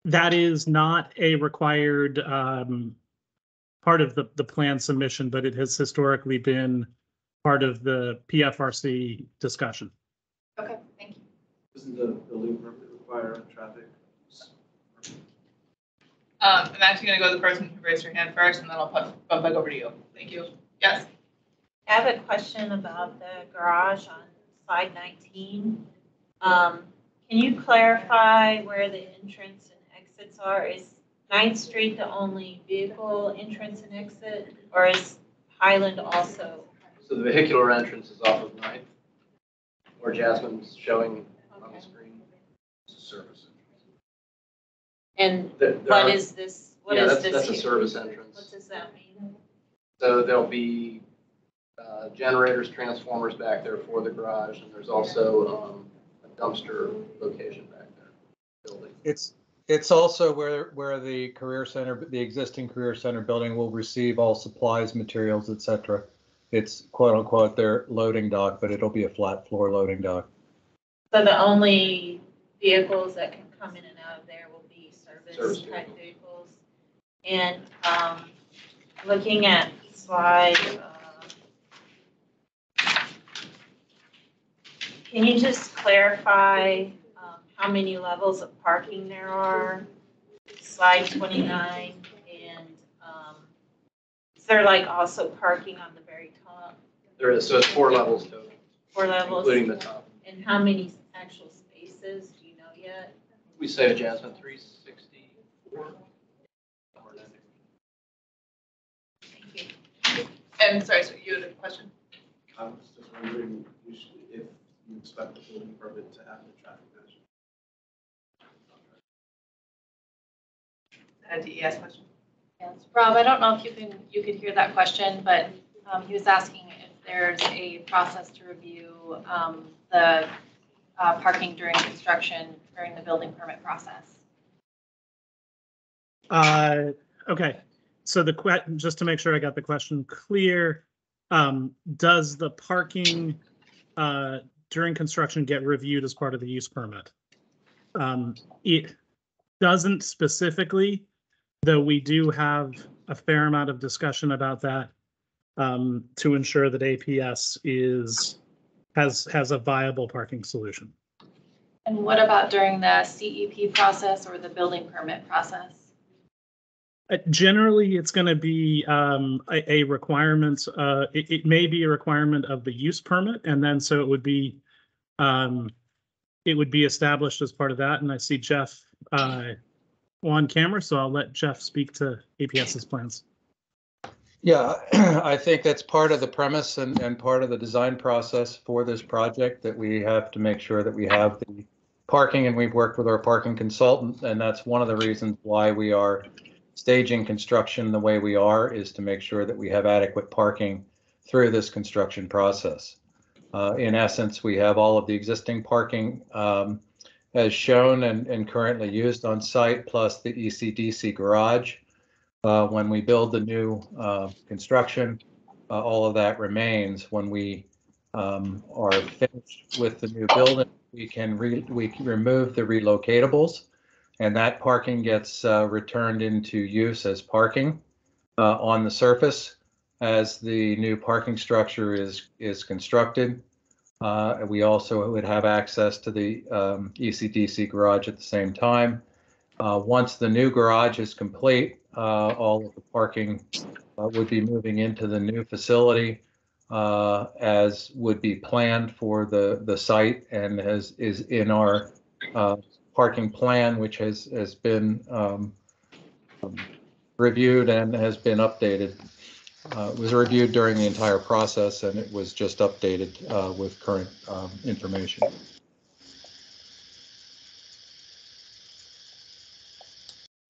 That is not a required part of the plan submission, but it has historically been part of the PFRC discussion. Okay, thank you. Doesn't the building permit require traffic? I'm actually going to go to the person who raised her hand first, and then I'll bump back over to you. Thank you. Yes. I have a question about the garage on slide 19. Can you clarify where the entrance and exits are? Is 9th Street the only vehicle entrance and exit, or is Highland also? So the vehicular entrance is off of 9th, where Jasmine's showing on the screen. It's a service. And There what are- is this? What Yeah, is that's a here? service entrance. What does that mean? So there'll be generators, transformers back there for the garage, and there's also a dumpster location back there. Building. It's also where the career center, the existing career center building, will receive all supplies, materials, etc. It's quote unquote their loading dock, but it'll be a flat floor loading dock. So the only vehicles that can come in and out of there will be service type vehicles. And looking at slide, can you just clarify how many levels of parking there are? Slide 29, and is there like also parking on the very top? There is, so it's 4 levels total. 4 levels? Including the top. And how many actual spaces, do you know yet? We say Jasmine 364. Thank you. And sorry, so you had a question? I was just wondering usually if you expect the building permit to have the traffic management. A DES question. Yes, Rob, I don't know if you could hear that question, but he was asking if there's a process to review the parking during construction during the building permit process. Okay, so just to make sure I got the question clear, does the parking during construction get reviewed as part of the use permit? It doesn't specifically, though we do have a fair amount of discussion about that to ensure that APS has a viable parking solution. And what about during the CEP process or the building permit process? Generally, it's going to be a requirement. It may be a requirement of the use permit, and then so it would be established as part of that. And I see Jeff on camera, so I'll let Jeff speak to APS's plans. Yeah, I think that's part of the premise and part of the design process for this project, that we have to make sure that we have the parking, and we've worked with our parking consultant, and that's one of the reasons why we are staging construction the way we are, is to make sure that we have adequate parking through this construction process. In essence, we have all of the existing parking as shown and currently used on site, plus the ECDC garage. When we build the new construction, all of that remains. When we are finished with the new building, we can remove the relocatables, and that parking gets returned into use as parking on the surface as the new parking structure is constructed. We also would have access to the ECDC garage at the same time. Once the new garage is complete, all of the parking would be moving into the new facility as would be planned for the site, and is in our parking plan, which has been reviewed and has been updated. It was reviewed during the entire process, and it was just updated with current information.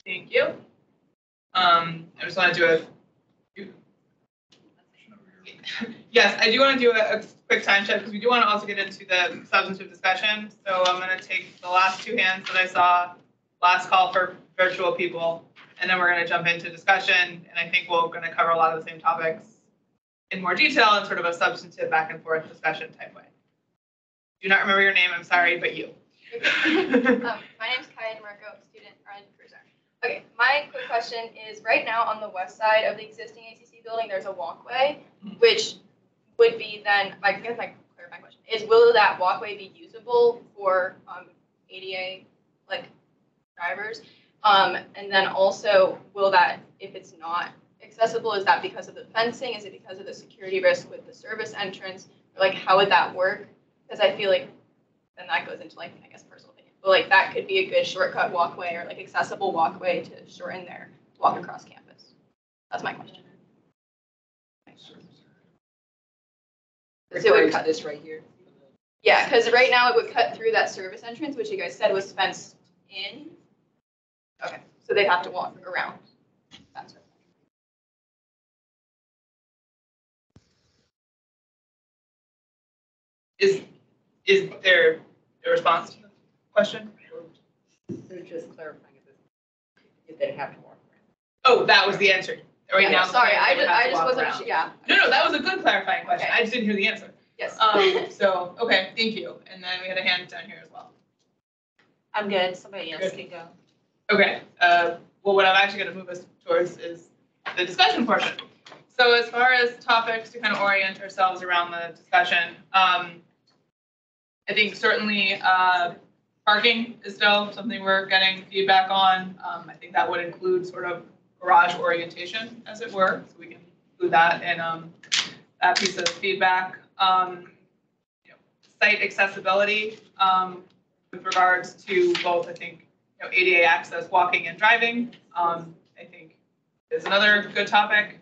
Thank you. I just want to do yes, I do want to do a quick time check because we do want to also get into the substantive discussion. So I'm going to take the last two hands that I saw, last call for virtual people, and then we're going to jump into discussion. And I think we're going to cover a lot of the same topics in more detail in sort of a substantive back and forth discussion type way. Do not remember your name, I'm sorry, but you. My name is Kaya DeMarco, student Arlington Career Center. Okay, my quick question is, right now on the west side of the existing ACC building, there's a walkway, which would be then, I guess my clarifying question is, will that walkway be usable for ADA like drivers? And then also, will that, if it's not accessible, is that because of the fencing? Is it because of the security risk with the service entrance? Or like, how would that work? Because I feel like, then that goes into like, I guess, personal opinion. But like, that could be a good shortcut walkway or like accessible walkway to shorten their walk across campus. That's my question. So it would cut this right here. Yeah, because right now it would cut through that service entrance, which you guys said was fenced in. Okay, so they'd have to walk around. That's right. Is there a response to the question? They're just clarifying if they have to walk around. Oh, that was the answer. Right now, Sorry, I just wasn't. Yeah. No, that was a good clarifying question. Okay. I just didn't hear the answer. Yes. So okay, thank you. And then we had a hand down here as well. I'm good. Somebody else can go. Okay. Well, what I'm actually going to move us towards is the discussion portion. So as far as topics to kind of orient ourselves around the discussion, I think certainly parking is still something we're getting feedback on. I think that would include sort of garage orientation, as it were. So we can include that in that piece of feedback. Site accessibility with regards to both, I think, ADA access, walking and driving, I think is another good topic.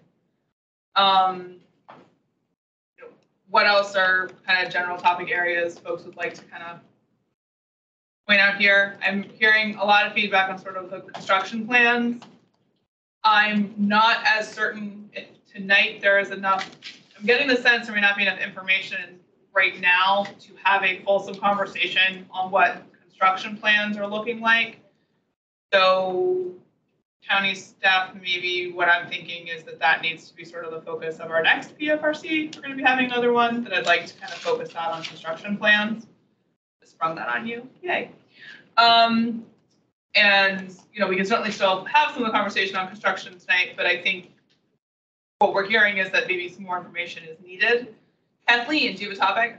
What else are kind of general topic areas folks would like to kind of point out here? I'm hearing a lot of feedback on sort of the construction plans. I'm not as certain if tonight there is enough. I'm getting the sense there may not be enough information right now to have a fulsome conversation on what construction plans are looking like. So county staff, maybe what I'm thinking is that needs to be sort of the focus of our next PFRC. We're going to be having another one that I'd like to kind of focus that on construction plans. I sprung that on you, yay. And we can certainly still have some of the conversation on construction tonight, but I think what we're hearing is that maybe some more information is needed. Kathleen, do you have a topic?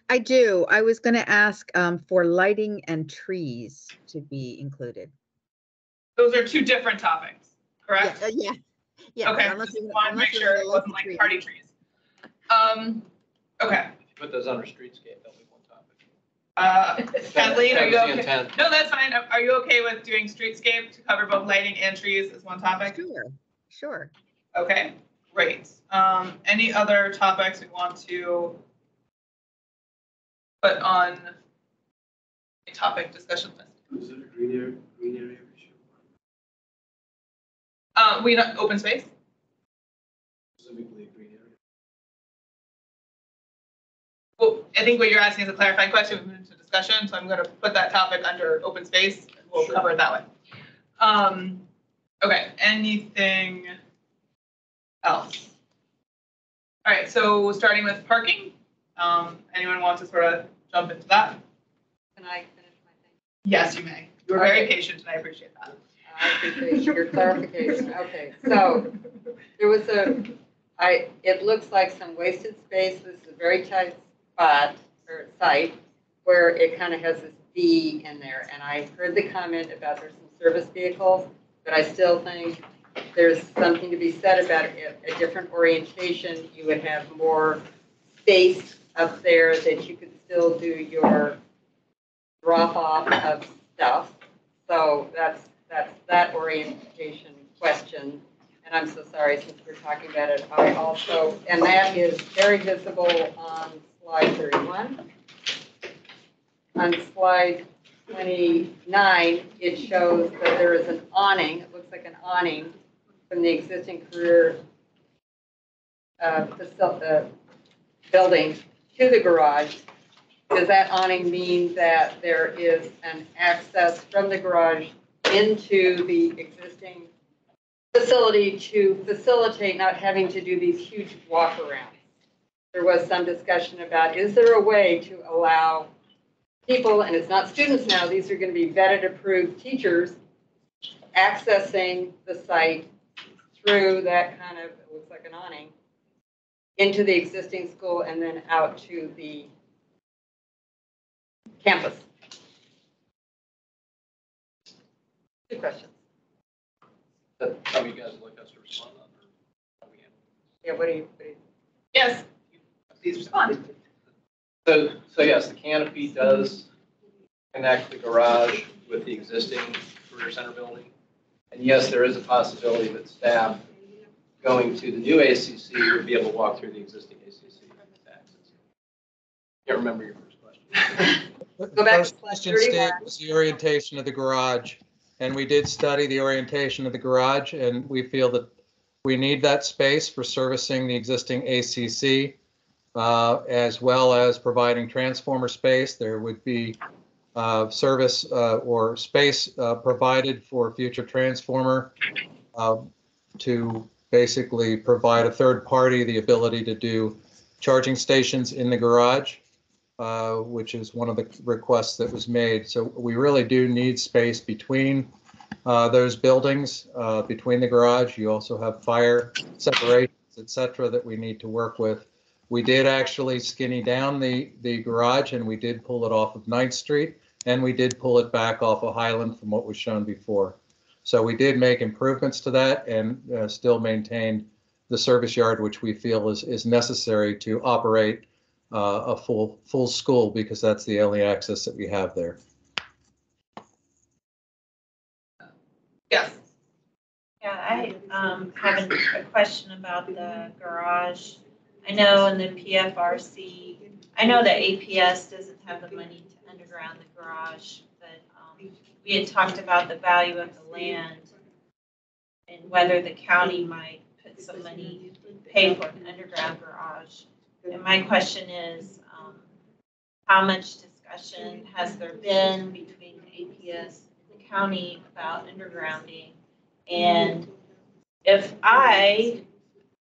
I do. I was going to ask for lighting and trees to be included. Those are two different topics, correct? Yeah. Okay, just wanted to make sure it wasn't like party trees. Okay. If you put those under streetscape, that'll be one topic. Kathleen, are you That was the okay? intent. No, that's fine. Are you okay with doing streetscape to cover both lighting and trees as one topic? Sure, sure. Okay, great. Any other topics we want to put on a topic discussion list? Is it a green area issue? We not open space? Specifically a green area? Well, I think what you're asking is a clarifying question. We moved into discussion, so I'm going to put that topic under open space. And we'll cover it that way. Okay, anything else? All right, so starting with parking. Anyone want to sort of jump into that? Can I finish my thing? Yes, you may. You were very patient, and I appreciate that. I appreciate your clarification. Okay, so there was it looks like some wasted space. This is a very tight spot or site where it kind of has this V in there. And I heard the comment about there's some service vehicles, but I still think there's something to be said about a different orientation. You would have more space up there that you could still do your drop off of stuff. So that's that orientation question. And I'm so sorry, since we're talking about it, I also, and that is very visible on slide 31. On slide 29, it shows that there is an awning. It looks like an awning from the existing career building to the garage. Does that awning mean that there is an access from the garage into the existing facility to facilitate not having to do these huge walk-arounds? There was some discussion about, is there a way to allow people, and it's not students now, these are going to be vetted, approved teachers, accessing the site through that kind of, it looks like an awning, into the existing school and then out to the campus? Two questions. How you guys would like us to respond on? Yeah, what do you? Yes, please respond. So yes, the canopy does connect the garage with the existing career center building. And yes, there is a possibility that staff going to the new ACC would be able to walk through the existing ACC access. Can't remember your first question. Go back First question, Steve, was the orientation of the garage. And we did study the orientation of the garage, and we feel that we need that space for servicing the existing ACC, as well as providing transformer space. There would be service or space provided for future transformer to basically provide a third party the ability to do charging stations in the garage, which is one of the requests that was made. So we really do need space between those buildings, between the garage. You also have fire separations, et cetera, that we need to work with. We did actually skinny down the garage, and we did pull it off of 9th Street, and we did pull it back off of Highland from what was shown before. So we did make improvements to that and still maintain the service yard, which we feel is necessary to operate a full school, because that's the only access that we have there. Yes. Yeah, I have a question about the garage. I know in the PFRC, I know that APS doesn't have the money to underground the garage, but we had talked about the value of the land and whether the county might put some money to pay for an underground garage. And my question is, how much discussion has there been between APS and the county about undergrounding? And if I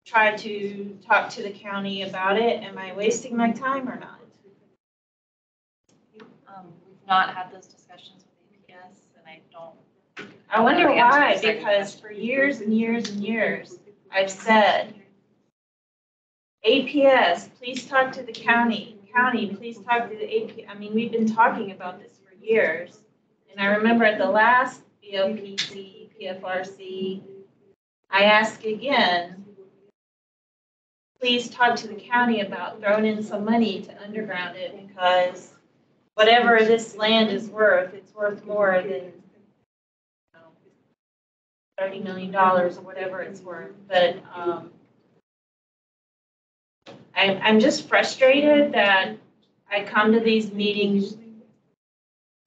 try to talk to the county about it, am I wasting my time or not? We've not had those discussions with APS, and I don't. I wonder know the answer to why, your second because question. for years and years and years, I've said, APS, please talk to the county. County, please talk to the AP. I mean, we've been talking about this for years. And I remember at the last BOPC, PFRC, I asked again, please talk to the county about throwing in some money to underground it, because whatever this land is worth, it's worth more than $30 million or whatever it's worth. But I'm just frustrated that I come to these meetings,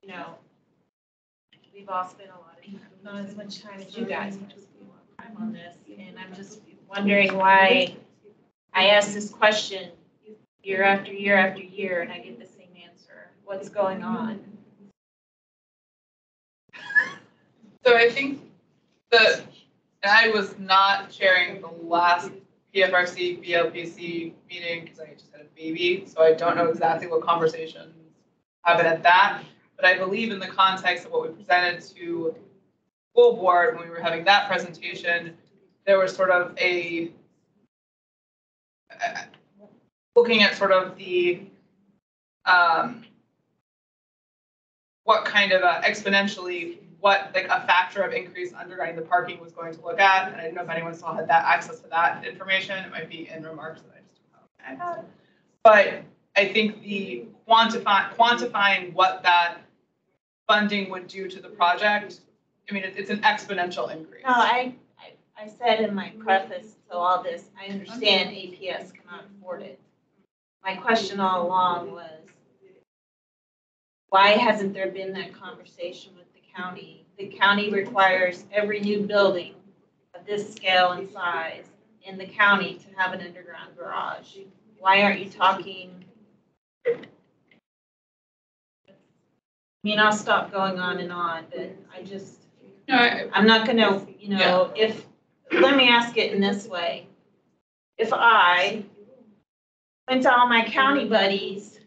you know, we've all spent a lot of time, not as much time as you guys, but just a lot of time on this. And I'm just wondering why I ask this question year after year after year and I get the same answer. What's going on? So I think that, and I was not chairing the last PFRC BLPC meeting because I just had a baby, so I don't know exactly what conversations happened at that. But I believe in the context of what we presented to school board when we were having that presentation, there was sort of a looking at sort of the what kind of exponentially what like a factor of increase undergrounding the parking was going to look at. And I don't know if anyone still had that access to that information. It might be in remarks that I just don't have. But I think the quantifying what that funding would do to the project, I mean, it's an exponential increase. No, I said in my preface to all this, I understand APS cannot afford it. My question all along was, why hasn't there been that conversation with the county? The county requires every new building of this scale and size in the county to have an underground garage. Why aren't you talking? I mean, I'll stop going on and on, but I just, I'm not gonna, you know, if, let me ask it in this way. If I went to all my county buddies,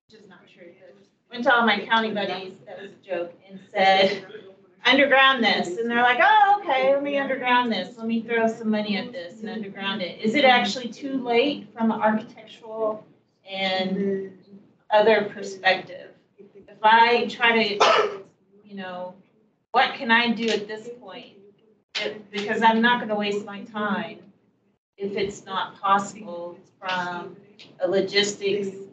which is not true, but went to all my county buddies, that was a joke, and said, underground this, and they're like, oh, okay, let me underground this, let me throw some money at this and underground it. Is it actually too late from an architectural and other perspective? If I try to, you know, what can I do at this point? Because I'm not going to waste my time if it's not possible from a logistical,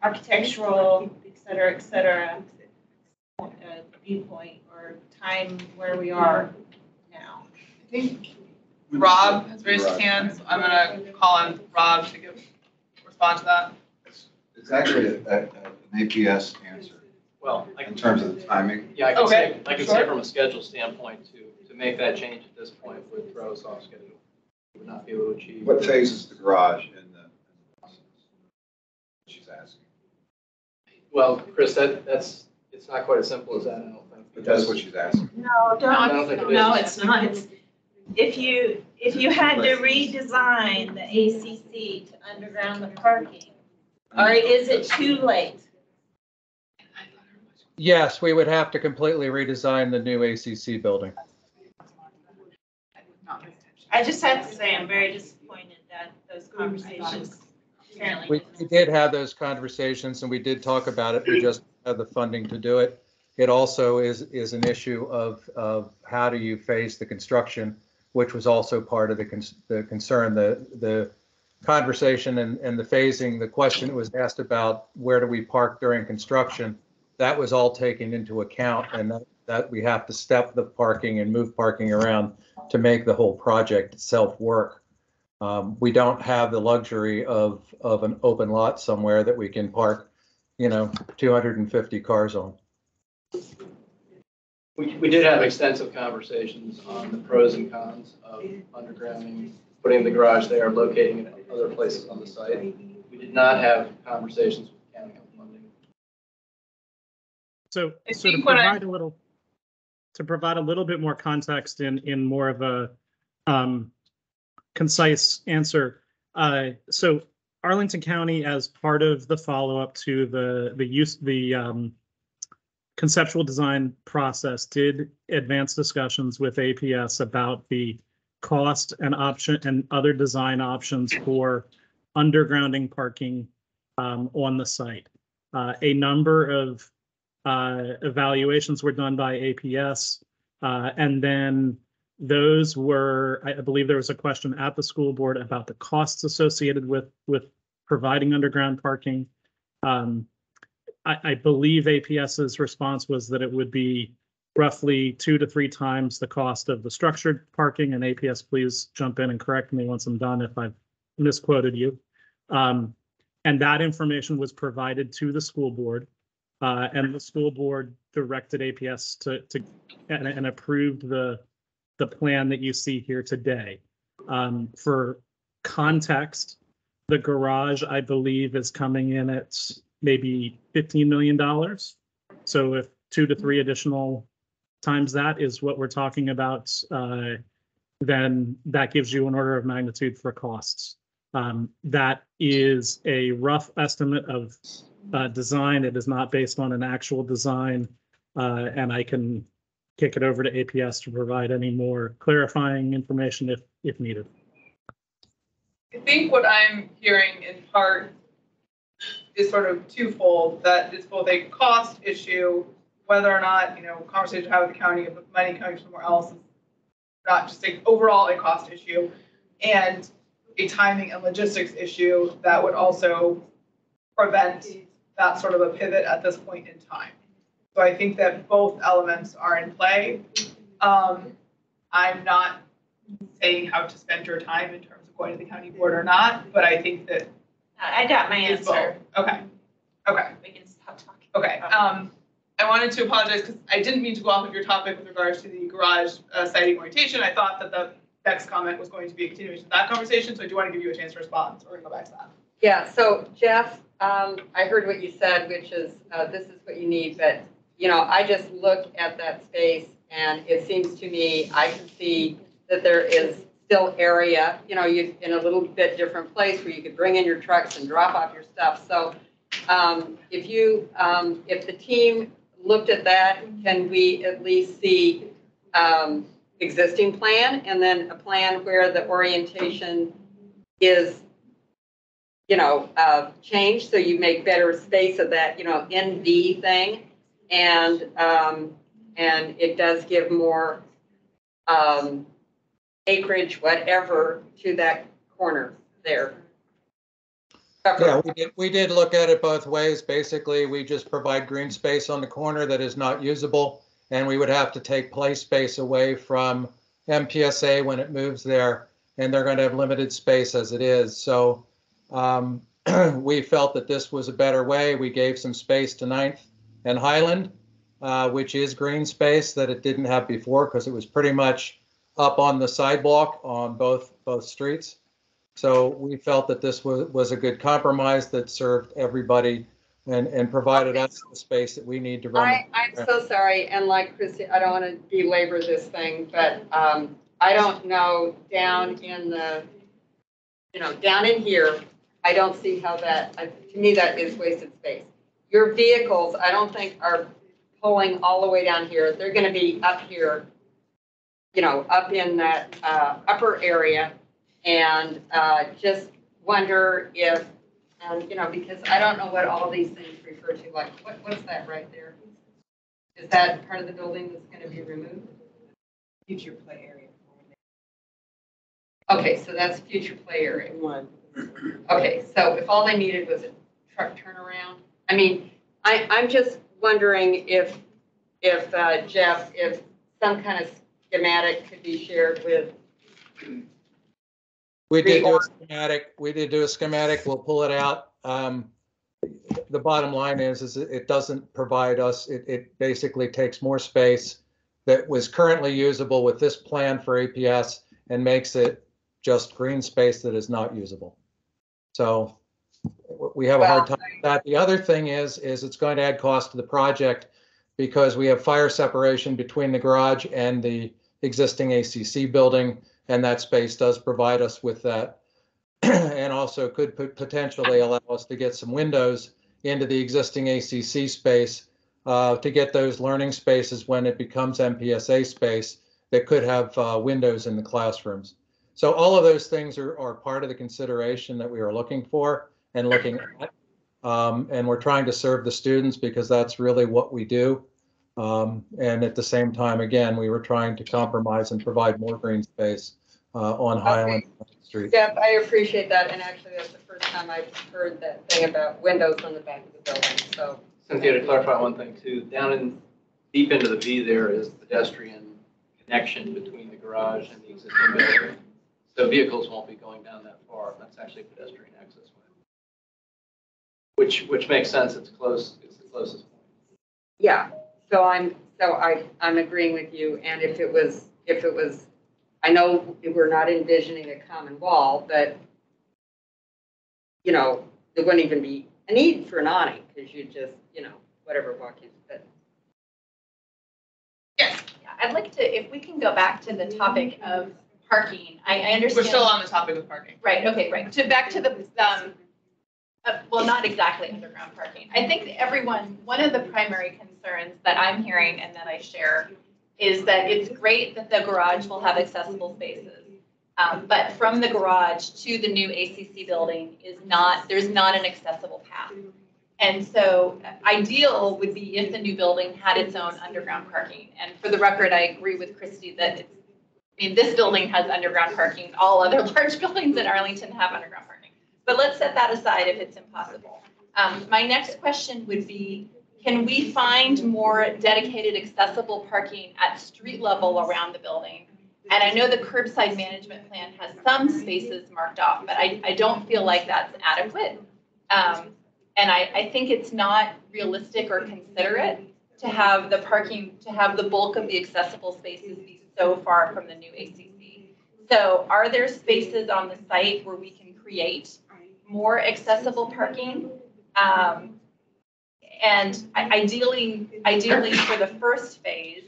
architectural, et cetera, viewpoint or time where we are now. I think Rob has raised his hand, so I'm going to call on Rob to respond to that. It's actually an APS answer. Well, in terms of the timing. Yeah, I can say from a schedule standpoint to make that change at this point would throw us off schedule. We would not be able to achieve. What phase is the garage in the process? She's asking. Well, Chris, it's not quite as simple as that, I don't think. But that's what she's asking. No, don't think it is. no, it's not. It's, if you had to redesign the ACC to underground the parking, or is it too late? Yes, we would have to completely redesign the new ACC building. I just have to say I'm very disappointed that those conversations apparently. We did have those conversations and we did talk about it. We just had the funding to do it. It also is an issue of how do you phase the construction, which was also part of the concern. The conversation and the phasing, the question that was asked about where do we park during construction, that was all taken into account, and that we have to step the parking and move parking around to make the whole project itself work. We don't have the luxury of an open lot somewhere that we can park, 250 cars on. We did have extensive conversations on the pros and cons of undergrounding, putting the garage there, locating it at other places on the site. We did not have conversations with the county on funding. So to provide a little bit more context in more of a concise answer. So Arlington County, as part of the follow-up to the conceptual design process, did advance discussions with APS about the cost and option and other design options for undergrounding parking on the site. A number of evaluations were done by APS, and then those were, I believe there was a question at the school board about the costs associated with providing underground parking. I believe APS's response was that it would be roughly 2 to 3 times the cost of the structured parking. And APS, please jump in and correct me once I'm done if I've misquoted you. And that information was provided to the school board, and the school board directed APS and approved the plan that you see here today. For context, the garage, I believe, is coming in at maybe $15 million. So if 2 to 3 additional times that is what we're talking about, then that gives you an order of magnitude for costs. That is a rough estimate of design. It is not based on an actual design, and I can kick it over to APS to provide any more clarifying information if needed. I think what I'm hearing in part is sort of twofold, that it's both a cost issue, whether or not, conversation to have with the county of money coming somewhere else is not just overall a cost issue, and a timing and logistics issue that would also prevent that sort of a pivot at this point in time. So I think that both elements are in play. I'm not saying how to spend your time in terms of going to the county board or not, but I think that I got my answer. Okay. We can stop talking. Okay. I wanted to apologize because I didn't mean to go off of your topic with regards to the garage siting orientation. I thought that the next comment was going to be a continuation of that conversation, so I do want to give you a chance to respond, so we're going to go back to that. Yeah, so Jeff, I heard what you said, which is this is what you need, but I just look at that space and it seems to me, I can see that there is still area, you in a little bit different place where you could bring in your trucks and drop off your stuff. So if the team looked at that, can we at least see existing plan and then a plan where the orientation is changed, so you make better space of that ND thing, and it does give more acreage, whatever, to that corner there. Yeah, we did look at it both ways. Basically, we just provide green space on the corner that is not usable, and we would have to take play space away from MPSA when it moves there, and they're going to have limited space as it is. So we felt that this was a better way. We gave some space to 9th and Highland, which is green space that it didn't have before because it was pretty much up on the sidewalk on both streets. So we felt that this was a good compromise that served everybody and provided us the space that we need to run. I'm so sorry, and like Christy, I don't want to belabor this thing, but I don't know down in the, down in here, I don't see how that, to me, that is wasted space. Your vehicles, I don't think are pulling all the way down here. They're going to be up here, up in that upper area, and just wonder if, because I don't know what all these things refer to, like what's that right there? Is that part of the building that's going to be removed? Future play area. Okay, so that's future play area. One. Okay, so if all they needed was a truck turnaround, I mean, I'm just wondering if Jeff, if some kind of schematic could be shared with. We did do a schematic. We'll pull it out. The bottom line is it doesn't provide us. It basically takes more space that was currently usable with this plan for APS and makes it just green space that is not usable. So we have a hard time with that. The other thing is it's going to add cost to the project because we have fire separation between the garage and the existing ACC building, and that space does provide us with that. And also could potentially allow us to get some windows into the existing ACC space to get those learning spaces when it becomes MPSA space that could have windows in the classrooms. So all of those things are part of the consideration that we are looking for and looking at. And we're trying to serve the students because that's really what we do. And at the same time, again, we were trying to compromise and provide more green space on Highland Street. Steph, I appreciate that, and actually, that's the first time I've heard that thing about windows on the back of the building, so. Cynthia, to clarify one thing too, down in, deep into the V there is pedestrian connection between the garage and the existing building. So vehicles won't be going down that far. That's actually a pedestrian access way. Which makes sense. It's close, it's the closest point. Yeah, so I'm agreeing with you, and if it was, I know we're not envisioning a common wall, but, you know, there wouldn't even be a need for an awning, because you just, you know, whatever, walk in, but. Yes. I'd like to, if we can go back to the topic of parking, I understand. We're still on the topic of parking. Right, okay, right. Back to the, well, not exactly underground parking. I think that everyone, one of the primary concerns that I'm hearing and that I share is that it's great that the garage will have accessible spaces. But from the garage to the new ACC building there's not an accessible path. And so ideal would be if the new building had its own underground parking. And for the record, I agree with Christy that this building has underground parking. All other large buildings in Arlington have underground parking. But let's set that aside if it's impossible. My next question would be, can we find more dedicated accessible parking at street level around the building? And I know the curbside management plan has some spaces marked off, but I don't feel like that's adequate. And I think it's not realistic or considerate to have the parking, to have the bulk of the accessible spaces be so far from the new ACC. So are there spaces on the site where we can create more accessible parking? And ideally for the first phase,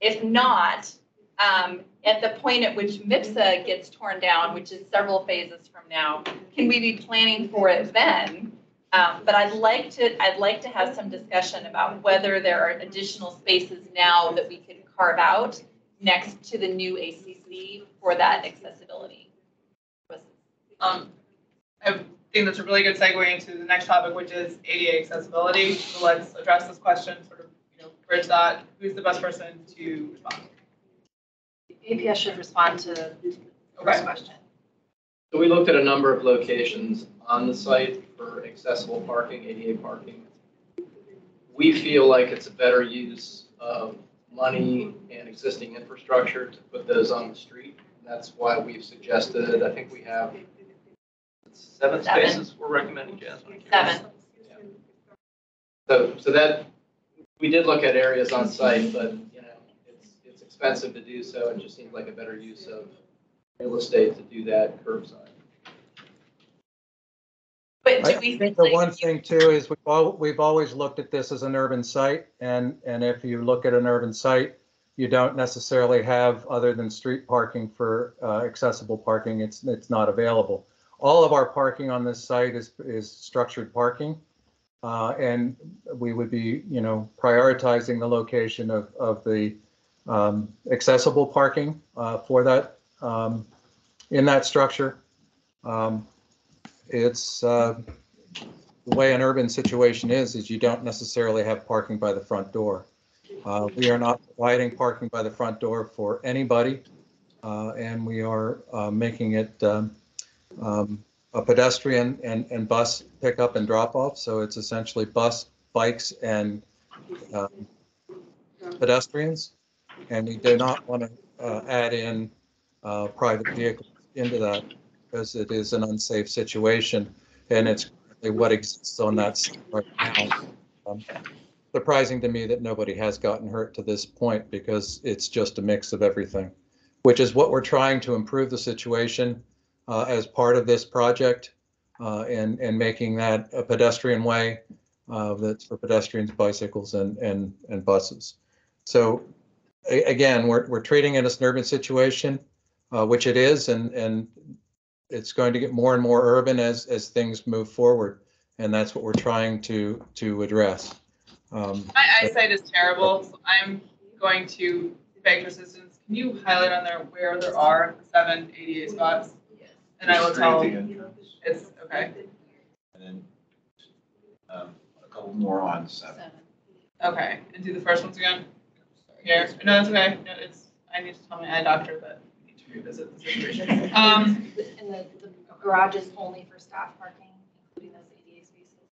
if not, at the point at which MIPSA gets torn down, which is several phases from now, can we be planning for it then? But I'd like to have some discussion about whether there are additional spaces now that we could carve out next to the new ACC for that accessibility. I think that's a really good segue into the next topic, which is ADA accessibility. So let's address this question, sort of, bridge that. Who's the best person to respond? APS should respond to the first question. So we looked at a number of locations on the site for accessible parking, ADA parking. We feel like it's a better use of money and existing infrastructure to put those on the street. That's why we've suggested, I think we have seven spaces we're recommending, Jasmine. 7. So that, we did look at areas on site, but it's expensive to do so. It just seems like a better use of real estate to do that curbside. But do I we think the one thing too is we've always looked at this as an urban site, and if you look at an urban site, you don't necessarily have, other than street parking for accessible parking, it's not available. All of our parking on this site is structured parking, and we would be prioritizing the location of the accessible parking for that in that structure. It's the way an urban situation is you don't necessarily have parking by the front door. We are not providing parking by the front door for anybody, and we are making it a pedestrian and bus pickup and drop off. So it's essentially bus, bikes, and pedestrians. And we do not want to add in private vehicles into that, because it is an unsafe situation, and it's what exists on that site right now. Surprising to me that nobody has gotten hurt to this point, because it's just a mix of everything, which is what we're trying to improve the situation as part of this project, and making that a pedestrian way that's for pedestrians, bicycles, and buses. So again, we're treating it as an urban situation, which it is, and it's going to get more and more urban as things move forward, and that's what we're trying to address. My eyesight is terrible, so I'm going to beg for assistance. Can you highlight on there where there are 7 ADA spots? Yes. And I will tell. It's okay. And then a couple more on 7. Okay, and do the first ones again. Here. No, that's okay. No, I need to tell my eye doctor that I need to to revisit the situation. And the garage is only for staff parking, including those ADA spaces.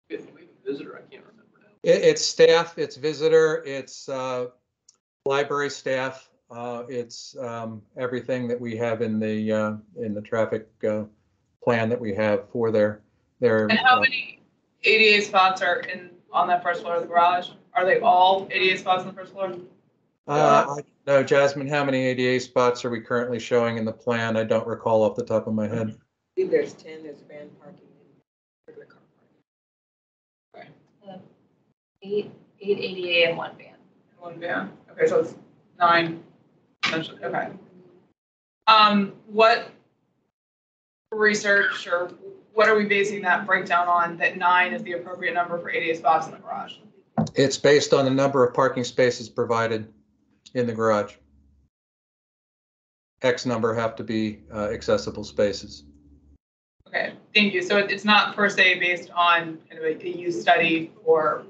We have a visitor, I can't remember now. It's staff, it's visitor, it's library staff, it's everything that we have in the traffic plan that we have for their. And how many ADA spots are on that first floor of the garage? Are they all ADA spots on the first floor? No, Jasmine, how many ADA spots are we currently showing in the plan? I don't recall off the top of my head. I believe there's 10, there's van parking and regular car parking. Okay. Eight ADA and one van. One van. Okay, so it's 9 essentially. Okay. What research or what are we basing that breakdown on, that 9 is the appropriate number for ADA spots in the garage? It's based on the number of parking spaces provided in the garage. X number have to be accessible spaces. Okay, thank you. So it's not per se based on kind of a use study for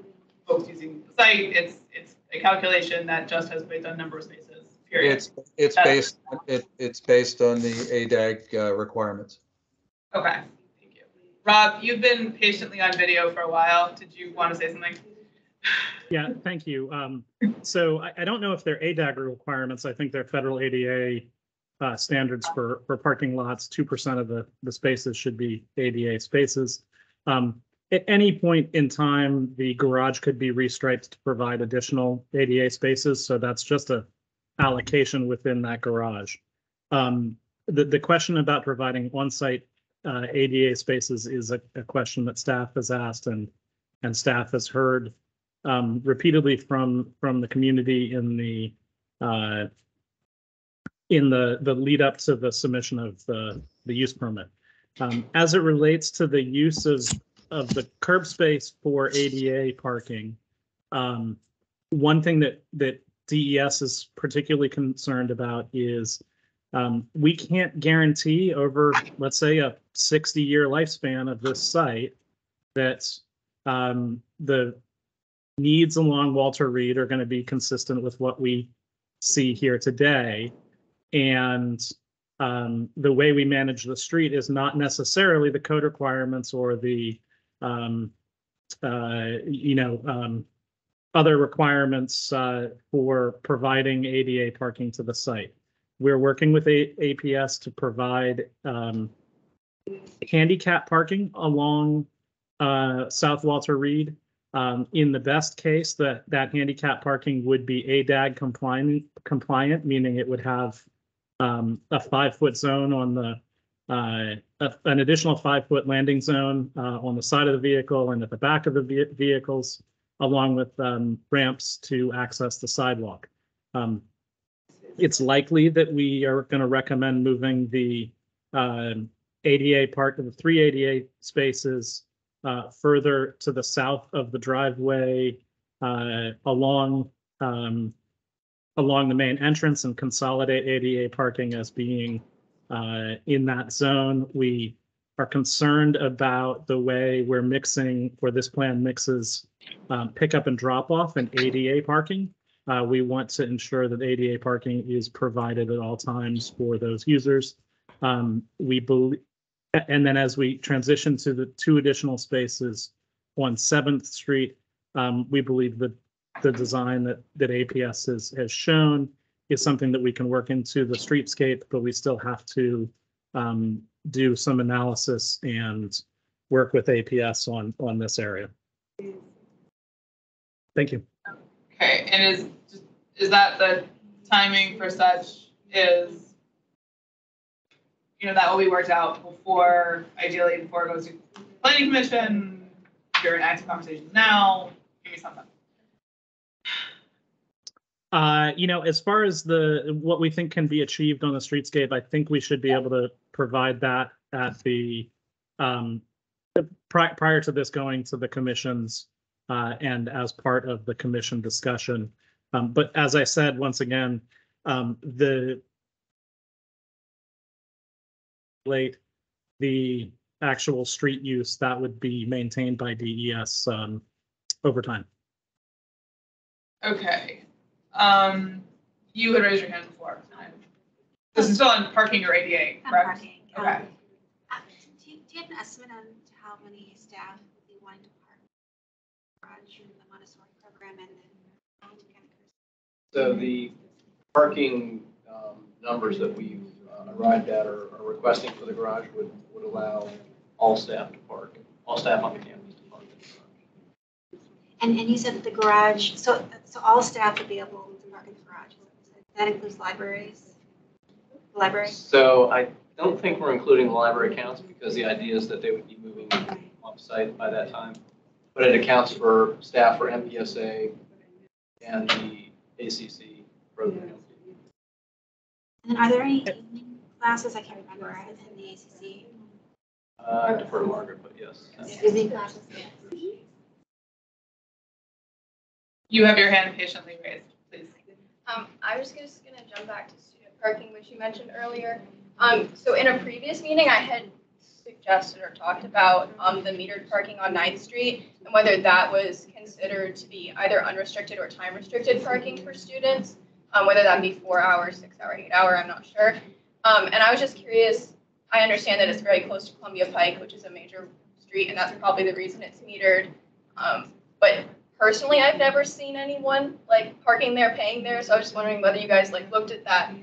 folks using the site. It's a calculation that just has based on number of spaces, period. It's based on the ADAG requirements. Okay, thank you. Rob, you've been patiently on video for a while. Did you want to say something? Yeah, thank you. So I don't know if they're ADAG requirements. I think they're federal ADA standards for parking lots. 2% of the spaces should be ADA spaces. At any point in time, the garage could be restriped to provide additional ADA spaces. So that's just a allocation within that garage. The question about providing on-site ADA spaces is a question that staff has asked and staff has heard repeatedly from the community in the lead up to the submission of the use permit. As it relates to the use of the curb space for ADA parking, one thing that DES is particularly concerned about is we can't guarantee over, let's say, a 60-year lifespan of this site that the needs along Walter Reed are going to be consistent with what we see here today. And the way we manage the street is not necessarily the code requirements or the other requirements for providing ADA parking to the site. We're working with APS to provide handicap parking along South Walter Reed. In the best case, that handicap parking would be ADAG compliant, meaning it would have a 5-foot zone on the an additional 5-foot landing zone on the side of the vehicle and at the back of the vehicles, along with ramps to access the sidewalk. It's likely that we are going to recommend moving the ADA part of the 3 ADA spaces further to the south of the driveway along the main entrance and consolidate ADA parking as being in that zone. We are concerned about the way we're mixing, where this plan mixes pickup and drop off and ADA parking. We want to ensure that ADA parking is provided at all times for those users. We believe, and then as we transition to the 2 additional spaces on 7th Street, we believe that the design that APS has shown is something that we can work into the streetscape, but we still have to do some analysis and work with APS on this area. Thank you. Okay, and is that the timing for such is, that will be worked out ideally before it goes to planning commission? You're in active conversations now. Give me something. As far as what we think can be achieved on the streetscape, I think we should be able to provide that at the prior to this going to the commissions and as part of the commission discussion. But as I said, once again, the actual street use that would be maintained by DES over time. Okay. You had raised your hand before. This is still on parking or ADA, On correct? parking. Okay. Do you have an estimate on to how many staff would be wanting to park garage in the Montessori program and then Arlington County Career So the parking numbers that we've arrived at or are requesting for the garage would allow all staff to park, all staff on the campus to park in the garage. And you said that the garage, so all staff would be able to park in the garage. That includes libraries? Library? So I don't think we're including the library accounts because the idea is that they would be moving off-site by that time. But it accounts for staff for MPSA and the ACC program. And then are there any evening classes? I can't remember in the ACC. I defer to Margaret, but yes. Evening classes? You have your hand patiently raised, please. I was just gonna jump back to student parking, which you mentioned earlier. So in a previous meeting, I had suggested or talked about the metered parking on 9th Street and whether that was considered to be either unrestricted or time restricted parking for students, whether that be 4 hours, 6 hour, 8 hour, I'm not sure. And I was just curious, I understand that it's very close to Columbia Pike, which is a major street, and that's probably the reason it's metered. But personally, I've never seen anyone like parking there, paying there. So I was just wondering whether you guys like looked at that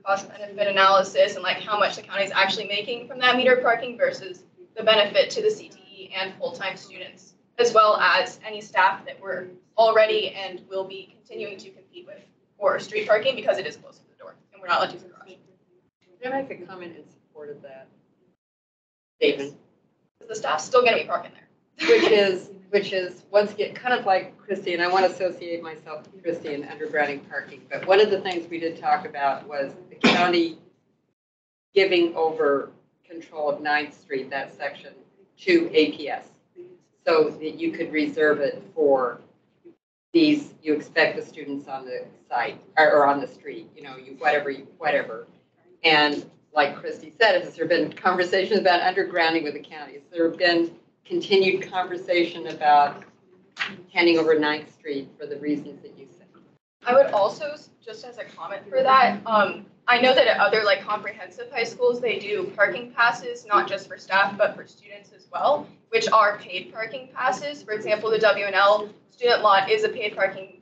cost benefit analysis and like how much the county is actually making from that metered parking versus the benefit to the CTE and full-time students, as well as any staff that we're already and will be continuing to compete with for street parking because it is close to the door and we're not allowed to use the garage. Can I make a comment in support of that statement? The staff's still going to be parking there. Which is once again kind of like Christy, and I want to associate myself with Christy in undergrounding parking. But one of the things we did talk about was the county giving over control of 9th Street, that section, to APS, so that you could reserve it for these. You expect the students on the site or on the street, you know, whatever. And like Christy said, has there been conversations about undergrounding with the county? Has there been continued conversation about handing over 9th Street for the reasons that you said? I would also, just as a comment for that, I know that at other like comprehensive high schools, they do parking passes, not just for staff, but for students as well, which are paid parking passes. For example, the WNL student lot is a paid parking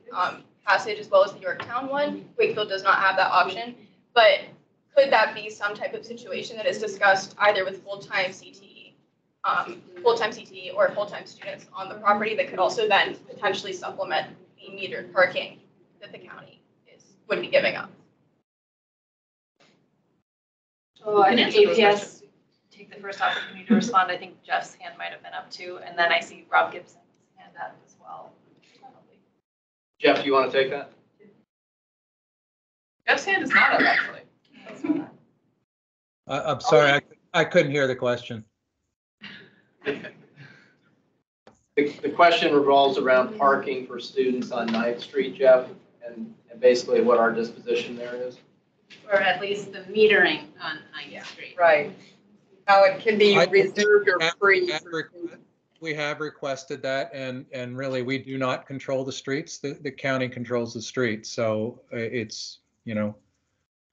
passage as well as the Yorktown one. Wakefield does not have that option, but could that be some type of situation that is discussed either with full-time CTE or full-time students on the property that could also then potentially supplement the metered parking that the county would be giving up? So I think APS take the first opportunity to respond. I think Jeff's hand might have been up too, and then I see Rob Gibson's hand up as well. Jeff, do you want to take that? Jeff's hand is not up actually. I'm sorry, I couldn't hear the question. The question revolves around parking for students on 9th Street, Jeff, and basically what our disposition there is. Or at least the metering on 9th Street. Right. How it can be reserved or free. We have requested that, and really we do not control the streets. The county controls the streets, so it's, you know,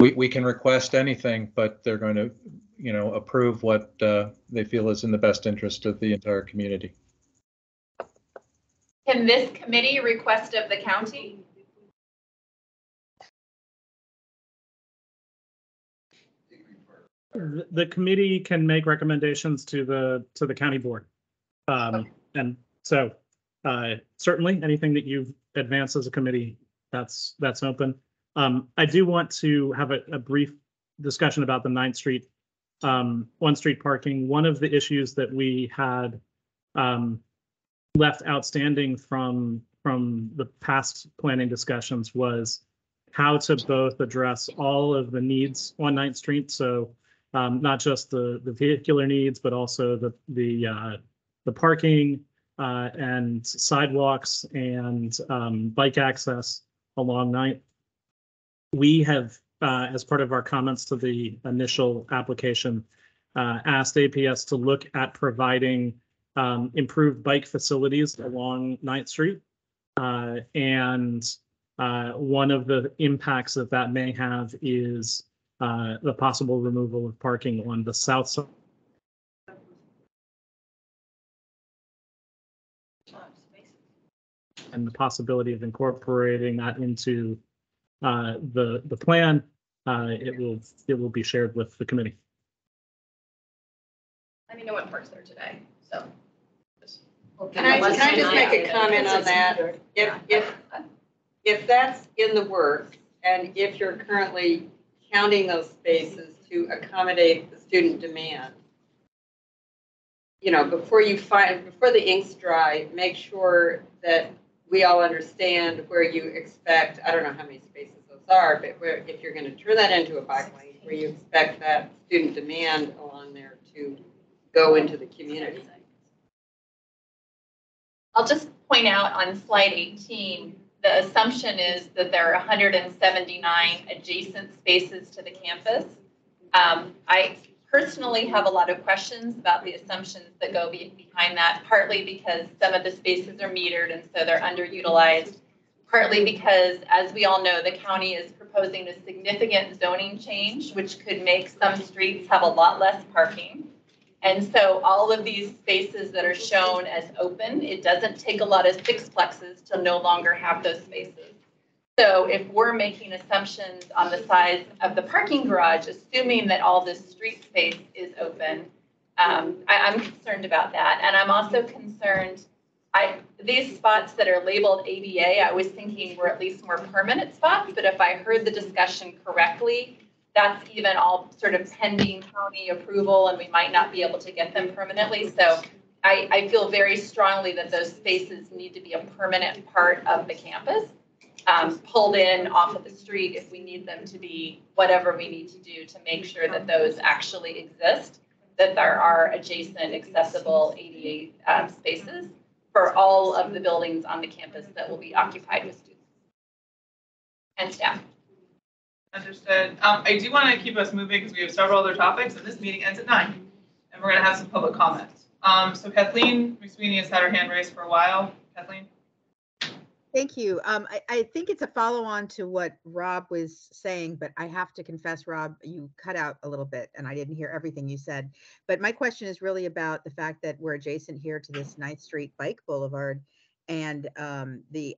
we can request anything, but they're going to, you know, approve what they feel is in the best interest of the entire community. Can this committee request of the county? The committee can make recommendations to the county board. And so certainly anything that you've advanced as a committee, that's open. I do want to have a brief discussion about the 9th Street, 1 Street parking. One of the issues that we had left outstanding from the past planning discussions was how to both address all of the needs on 9th Street. So not just the vehicular needs, but also the parking and sidewalks and bike access along 9th. We have, as part of our comments to the initial application, asked APS to look at providing improved bike facilities along 9th Street. And one of the impacts that may have is the possible removal of parking on the south side. And the possibility of incorporating that into the plan, it will be shared with the committee. I mean, no one parks there today, so. Can I just make a comment on that? If that's in the works, and if you're currently counting those spaces to accommodate the student demand, you know, before the ink's dry, make sure that we all understand where you expect, I don't know how many spaces those are, but if you're going to turn that into a bike lane, where you expect that student demand along there to go into the community. I'll just point out on slide 18, the assumption is that there are 179 adjacent spaces to the campus. I personally have a lot of questions about the assumptions that go behind that, partly because some of the spaces are metered and so they're underutilized, partly because, as we all know, the county is proposing a significant zoning change, which could make some streets have a lot less parking. And so all of these spaces that are shown as open, it doesn't take a lot of sixplexes to no longer have those spaces. So if we're making assumptions on the size of the parking garage, assuming that all this street space is open, I'm concerned about that. And I'm also concerned, these spots that are labeled ADA, I was thinking were at least more permanent spots, but if I heard the discussion correctly, that's even all sort of pending county approval and we might not be able to get them permanently. So I feel very strongly that those spaces need to be a permanent part of the campus. Pulled in off of the street if we need them to be, whatever we need to do to make sure that those actually exist, that there are adjacent accessible ADA spaces for all of the buildings on the campus that will be occupied with students and staff. Understood. I do want to keep us moving because we have several other topics and this meeting ends at 9 and we're going to have some public comments. So Kathleen McSweeney has had her hand raised for a while. Kathleen? Thank you. I think it's a follow-on to what Rob was saying, but I have to confess, Rob, you cut out a little bit and I didn't hear everything you said. But my question is really about the fact that we're adjacent here to this 9th Street Bike Boulevard and the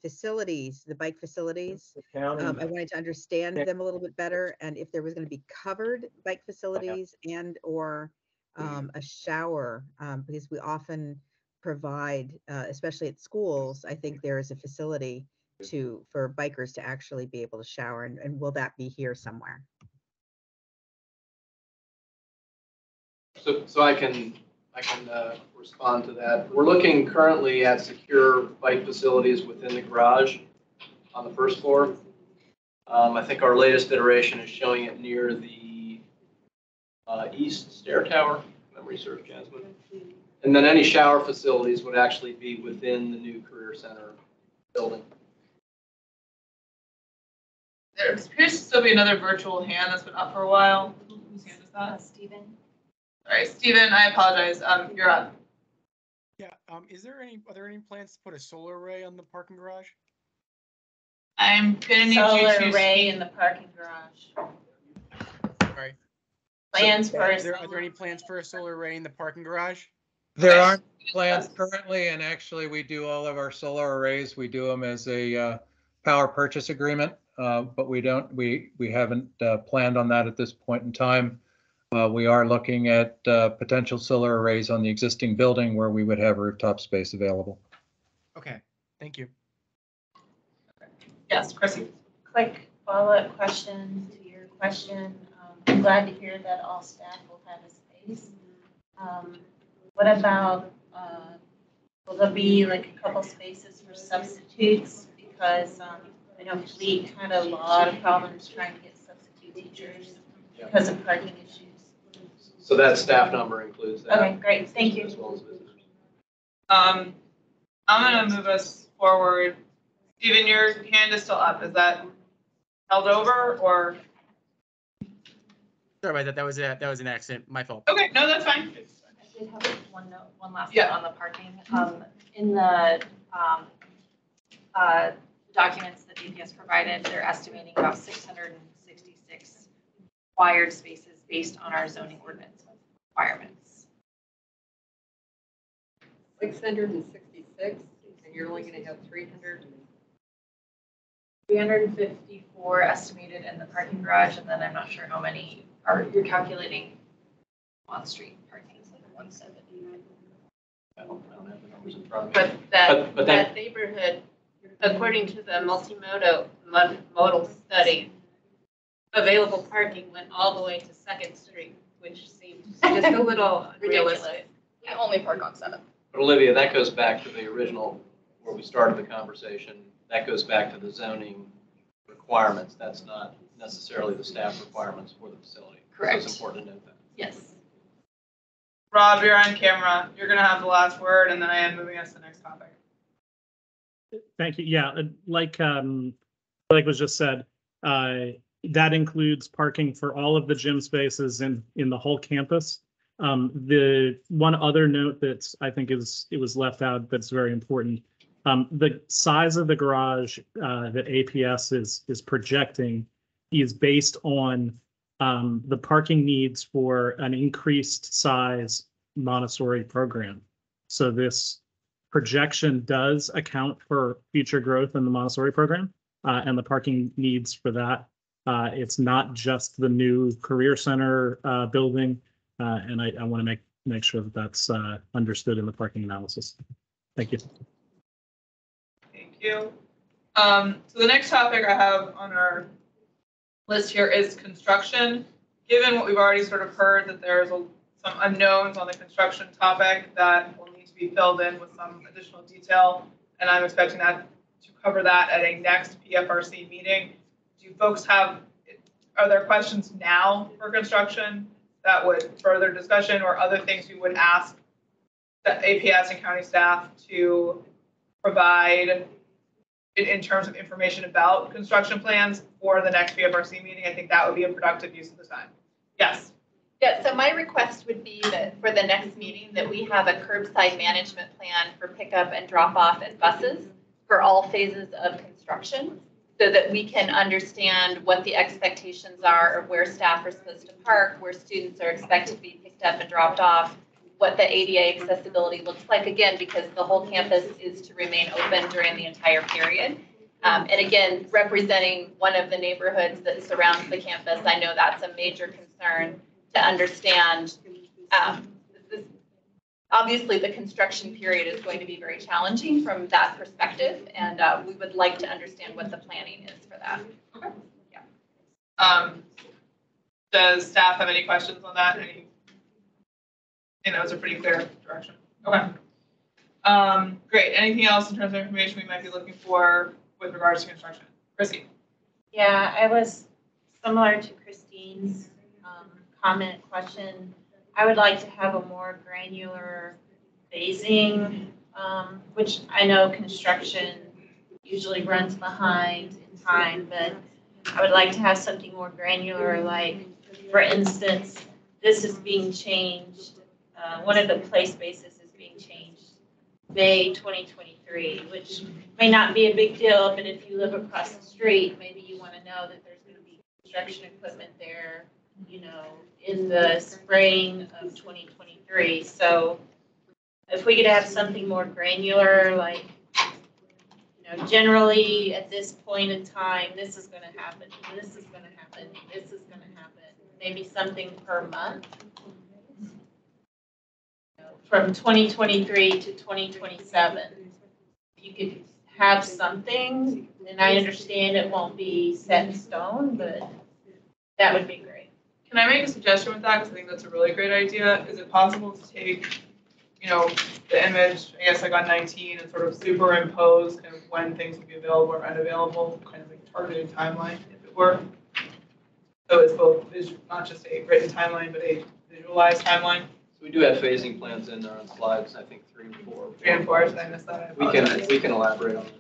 facilities, the bike facilities. I wanted to understand them a little bit better and if there was going to be covered bike facilities and or a shower, because we often provide, especially at schools, I think there is a facility for bikers to actually be able to shower, and will that be here somewhere? So I can respond to that. We're looking currently at secure bike facilities within the garage on the first floor. I think our latest iteration is showing it near the east stair tower, if memory serves, Jasmine. And then any shower facilities would actually be within the new Career Center building. There appears to still be another virtual hand that's been up for a while. Whose hand is that? Stephen. All right, Stephen, I apologize. You're up. Yeah, are there any plans to put a solar array on the parking garage? I'm gonna need Solar you to array speak. in the parking garage. Right. Plans for Are there any plans for a solar array in the parking garage? There aren't plans currently, and actually we do all of our solar arrays. We do them as a power purchase agreement, but we haven't planned on that at this point in time. We are looking at potential solar arrays on the existing building where we would have rooftop space available. Okay, thank you. Yes, Chrissy. Quick follow-up question to your question. I'm glad to hear that all staff will have a space. What about, will there be like a couple spaces for substitutes? Because I know Fleet had a lot of problems trying to get substitute teachers because of parking issues. So that staff number includes that. Okay, great, thank you. As well as visitors. I'm gonna move us forward. Stephen, your hand is still up. Is that held over or? Sorry about that. That was an accident. My fault. Okay, no, that's fine. I did have one last note on the parking. In the documents that DPS provided, they're estimating about 666 required spaces based on our zoning ordinance requirements. 666, and you're only going to have 300. 354 estimated in the parking garage, and then I'm not sure how many are you're calculating on-street parking. It's like 170. I don't have the numbers in front of me. But that, But that neighborhood, according to the modal study, available parking went all the way to 2nd Street, which seems just a little unrealistic. We only park on 7th. But Olivia, that goes back to the original, where we started the conversation. That goes back to the zoning requirements. That's not necessarily the staff requirements for the facility. Correct. So it's important to note that. Yes. Rob, you're on camera. You're going to have the last word, and then I am moving us to the next topic. Thank you. Yeah, like was just said, that includes parking for all of the gym spaces in the whole campus. The one other note that I think it was left out that's very important. The size of the garage that APS is projecting is based on the parking needs for an increased size Montessori program. So this projection does account for future growth in the Montessori program and the parking needs for that. It's not just the new Career Center building, and I want to make sure that that's understood in the parking analysis. Thank you. Thank you. So the next topic I have on our list here is construction. Given what we've already sort of heard, that there's some unknowns on the construction topic that will need to be filled in with some additional detail, and I'm expecting that to cover that at a next PFRC meeting. Do you folks are there questions now for construction that would further discussion, or other things we would ask the APS and county staff to provide in terms of information about construction plans for the next PFRC meeting? I think that would be a productive use of the time. Yes. Yeah, so my request would be that for the next meeting that we have a curbside management plan for pickup and drop off and buses for all phases of construction, so that we can understand what the expectations are of where staff are supposed to park, where students are expected to be picked up and dropped off, what the ADA accessibility looks like, again, because the whole campus is to remain open during the entire period. And again, representing one of the neighborhoods that surrounds the campus, I know that's a major concern to understand. Obviously, the construction period is going to be very challenging from that perspective, and we would like to understand what the planning is for that. Okay. Yeah. Does staff have any questions on that? It's a pretty clear direction. Okay. Great. Anything else in terms of information we might be looking for with regards to construction? Chrissy. Yeah, I was similar to Christine's comment question. I would like to have a more granular phasing, which I know construction usually runs behind in time, but I would like to have something more granular, like, for instance, this is being changed. One of the play spaces is being changed May 2023, which may not be a big deal, but if you live across the street, maybe you want to know that there's going to be construction equipment there, in the spring of 2023. So if we could have something more granular, like, generally at this point in time, this is going to happen, this is going to happen, this is going to happen, maybe something per month. From 2023 to 2027, you could have something, and I understand it won't be set in stone, but that would be great. Can I make a suggestion with that? Because I think that's a really great idea. Is it possible to take, the image, I guess, like on 19 and sort of superimpose kind of when things would be available or unavailable, kind of like targeted timeline, if it were? So it's both not just a written timeline, but a visualized timeline. So we do have phasing plans in there on slides, I think 3 and 4. 3 and 4, did I miss that? I apologize. We can elaborate on that.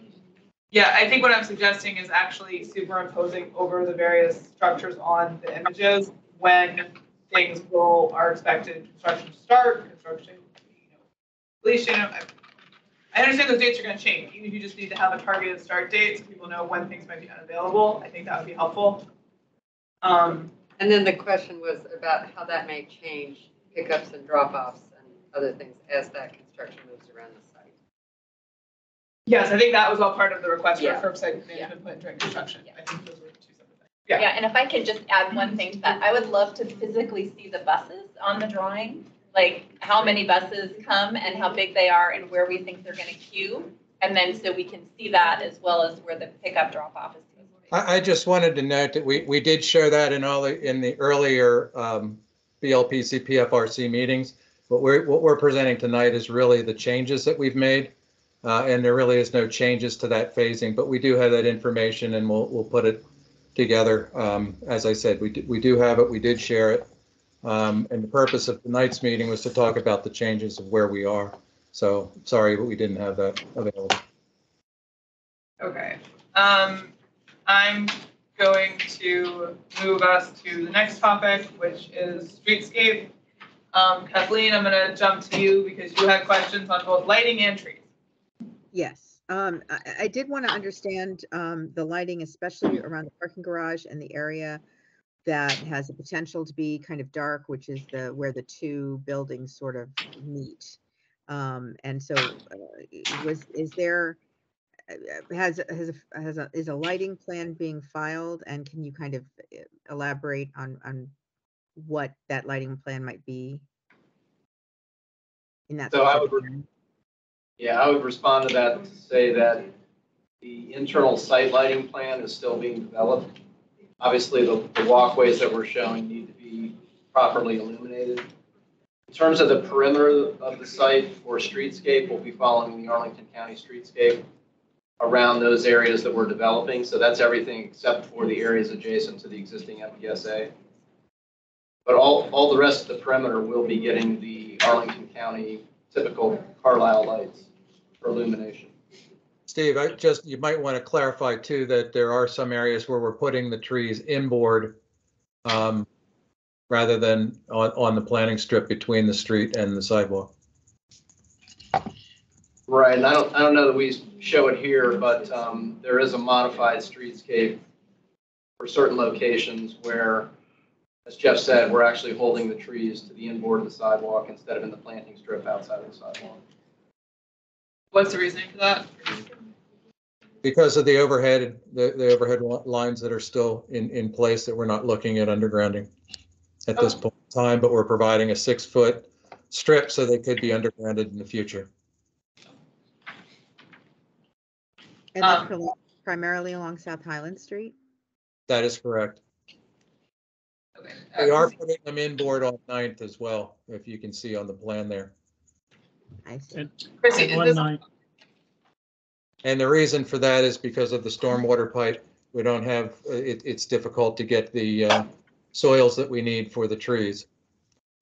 Yeah, I think what I'm suggesting is actually superimposing over the various structures on the images when things are expected, construction to start, construction, completion. I understand those dates are going to change. Even if you just need to have a targeted start date so people know when things might be unavailable, I think that would be helpful. And then the question was about how that may change pickups and drop-offs and other things as that construction moves around the site. Yes, I think that was all part of the request for Yeah. curbside management plan during construction. I think those were two separate things. Yeah, and if I could just add one thing to that, I would love to physically see the buses on the drawing, like how many buses come and how big they are and where we think they're gonna queue. And then so we can see that as well as where the pickup drop off is. I just wanted to note that we did show that in the earlier BLPC PFRC meetings. What we're presenting tonight is really the changes that we've made, and there really is no changes to that phasing. But we do have that information, and we'll put it together. As I said, we do have it. We did share it, and the purpose of tonight's meeting was to talk about the changes of where we are. So sorry, but we didn't have that available. Okay. I'm going to move us to the next topic, which is streetscape. Kathleen, I'm going to jump to you because you had questions on both lighting and trees. Yes, I did want to understand the lighting, especially around the parking garage and the area that has the potential to be kind of dark, which is where the two buildings sort of meet. And so is a lighting plan being filed, and can you kind of elaborate on what that lighting plan might be in that? So I would respond to that to say that the internal site lighting plan is still being developed. Obviously, the walkways that we're showing need to be properly illuminated. In terms of the perimeter of the site for streetscape, we'll be following the Arlington County streetscape around those areas that we're developing. So that's everything except for the areas adjacent to the existing MPSA. But all the rest of the perimeter will be getting the Arlington County typical Carlisle lights for illumination. Steve, you might want to clarify too that there are some areas where we're putting the trees inboard rather than on the planting strip between the street and the sidewalk. Right, and I don't know that we show it here, but there is a modified streetscape for certain locations where, as Jeff said, we're actually holding the trees to the inboard of the sidewalk instead of in the planting strip outside of the sidewalk. What's the reasoning for that? Because of the overhead lines that are still in place that we're not looking at undergrounding at this point in time, but we're providing a 6-foot strip so they could be undergrounded in the future. And that's primarily along South Highland Street? That is correct. Okay. We are putting them inboard on 9th as well, if you can see on the plan there. I see. Chrissy, And the reason for that is because of the stormwater pipe. We don't have, it's difficult to get the soils that we need for the trees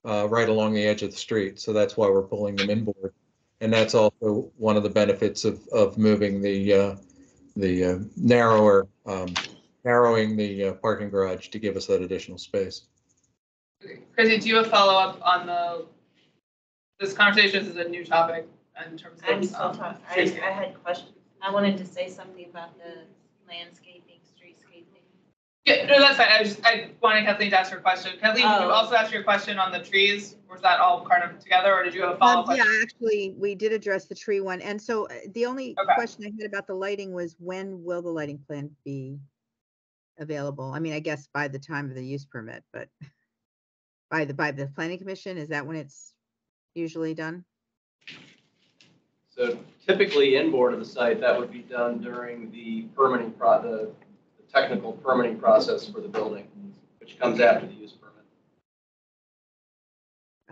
right along the edge of the street. So that's why we're pulling them inboard. And that's also one of the benefits of moving the narrowing the parking garage to give us that additional space. Chrissy, do you have a follow-up on this conversation? This is a new topic in terms of. I'm still talking. I had questions. I wanted to say something about the landscaping, streetscaping. Yeah, no, that's fine. I wanted Kathleen to ask her question. Kathleen, did you also ask your question on the trees? Was that all part of it together, or did you have a follow-up question? Yeah, actually, we did address the tree one. And so the only question I had about the lighting was, when will the lighting plan be available? I mean, I guess by the time of the use permit, but by the planning commission, is that when it's usually done? So typically inboard of the site, that would be done during the permitting the technical permitting process for the building, which comes after the use permit.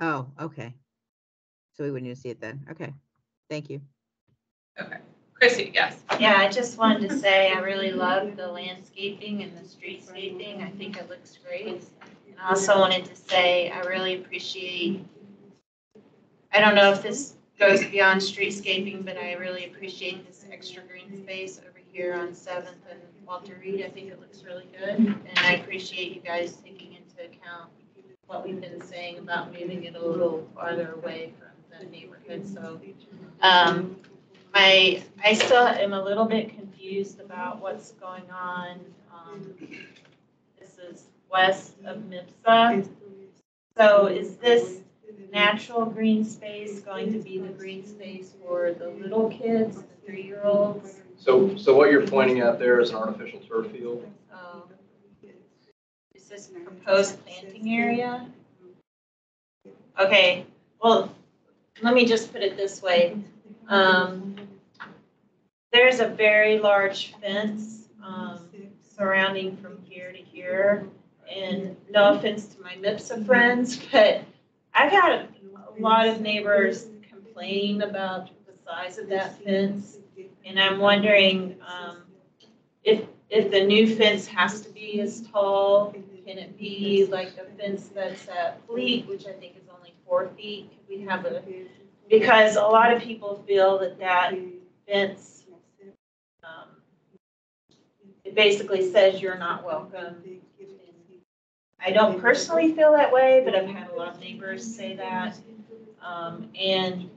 Oh, okay. So we wouldn't even see it then. Okay. Thank you. Okay. Chrissy, yes. Yeah, I just wanted to say I really love the landscaping and the streetscaping. I think it looks great. And I also wanted to say I really appreciate, I don't know if this goes beyond streetscaping, but I really appreciate this extra green space over here on 7th and Walter Reed. I think it looks really good. And I appreciate you guys taking into account what we've been saying about moving it a little farther away from the neighborhood. So I still am a little bit confused about what's going on. This is west of MIPSA. So is this natural green space going to be the green space for the little kids, the 3-year-olds? So what you're pointing at there is an artificial turf field. Is this proposed planting area? Okay, well, let me just put it this way. There's a very large fence surrounding from here to here. And no offense to my MIPSA friends, but I've had a lot of neighbors complain about the size of that fence. And I'm wondering if the new fence has to be as tall, can it be like the fence that's at Fleet, which I think is only 4 feet? Could we have because a lot of people feel that that fence, it basically says you're not welcome. I don't personally feel that way, but I've had a lot of neighbors say that. And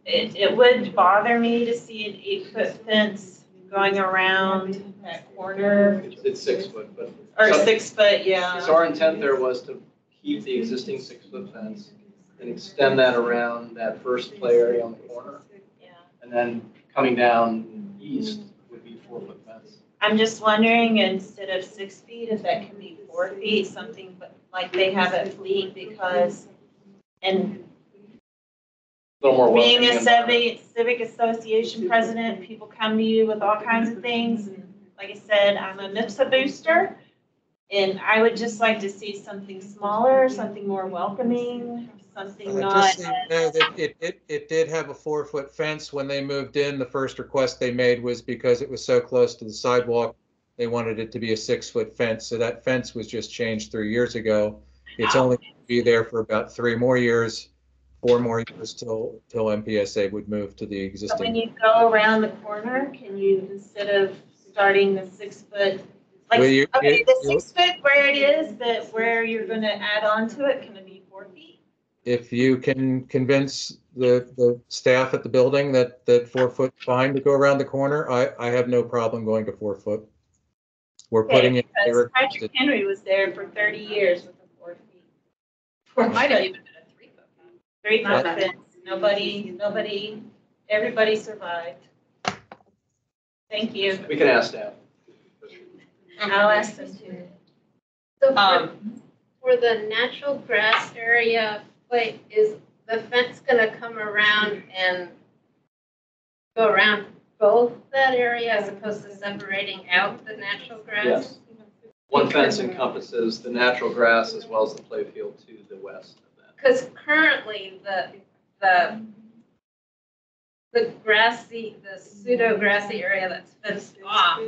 it would bother me to see an 8-foot fence going around that corner. It's 6 foot, but. Or 6 foot, yeah. So our intent there was to keep the existing 6-foot fence and extend that around that first play area on the corner. Yeah. And then coming down east would be 4-foot fence. I'm just wondering, instead of 6 feet, if that can be 4 feet, something like they have at Fleet, because, and A little more being a welcoming civic association president, people come to you with all kinds of things. And like I said, I'm a MIPSA booster, and I would just like to see something smaller, something more welcoming, something not. Just so you know that it did have a 4-foot fence when they moved in. The first request they made was because it was so close to the sidewalk, they wanted it to be a 6-foot fence. So that fence was just changed 3 years ago. It's only going to be there for about 3 more years, 4 more years till MPSA would move to the But existing. when you go around the corner, can you, instead of starting the 6 foot, like, Well, the 6 foot where it is, but where you're going to add on to it, can it be 4 feet? If you can convince the staff at the building that 4 foot fine to go around the corner, I have no problem going to 4 foot. We're putting it. Because Patrick Henry was there for 30 years with a 4 feet. It might have even been a 3-foot fence. 3-foot fence. Nobody, everybody survived. Thank you. We can ask staff. I'll ask them too. So for the natural grass area, like, is the fence gonna come around and go around both that area as opposed to separating out the natural grass? Yes. One fence encompasses the natural grass as well as the play field to the west of that. Because currently the grassy, the pseudo grassy area that's fenced off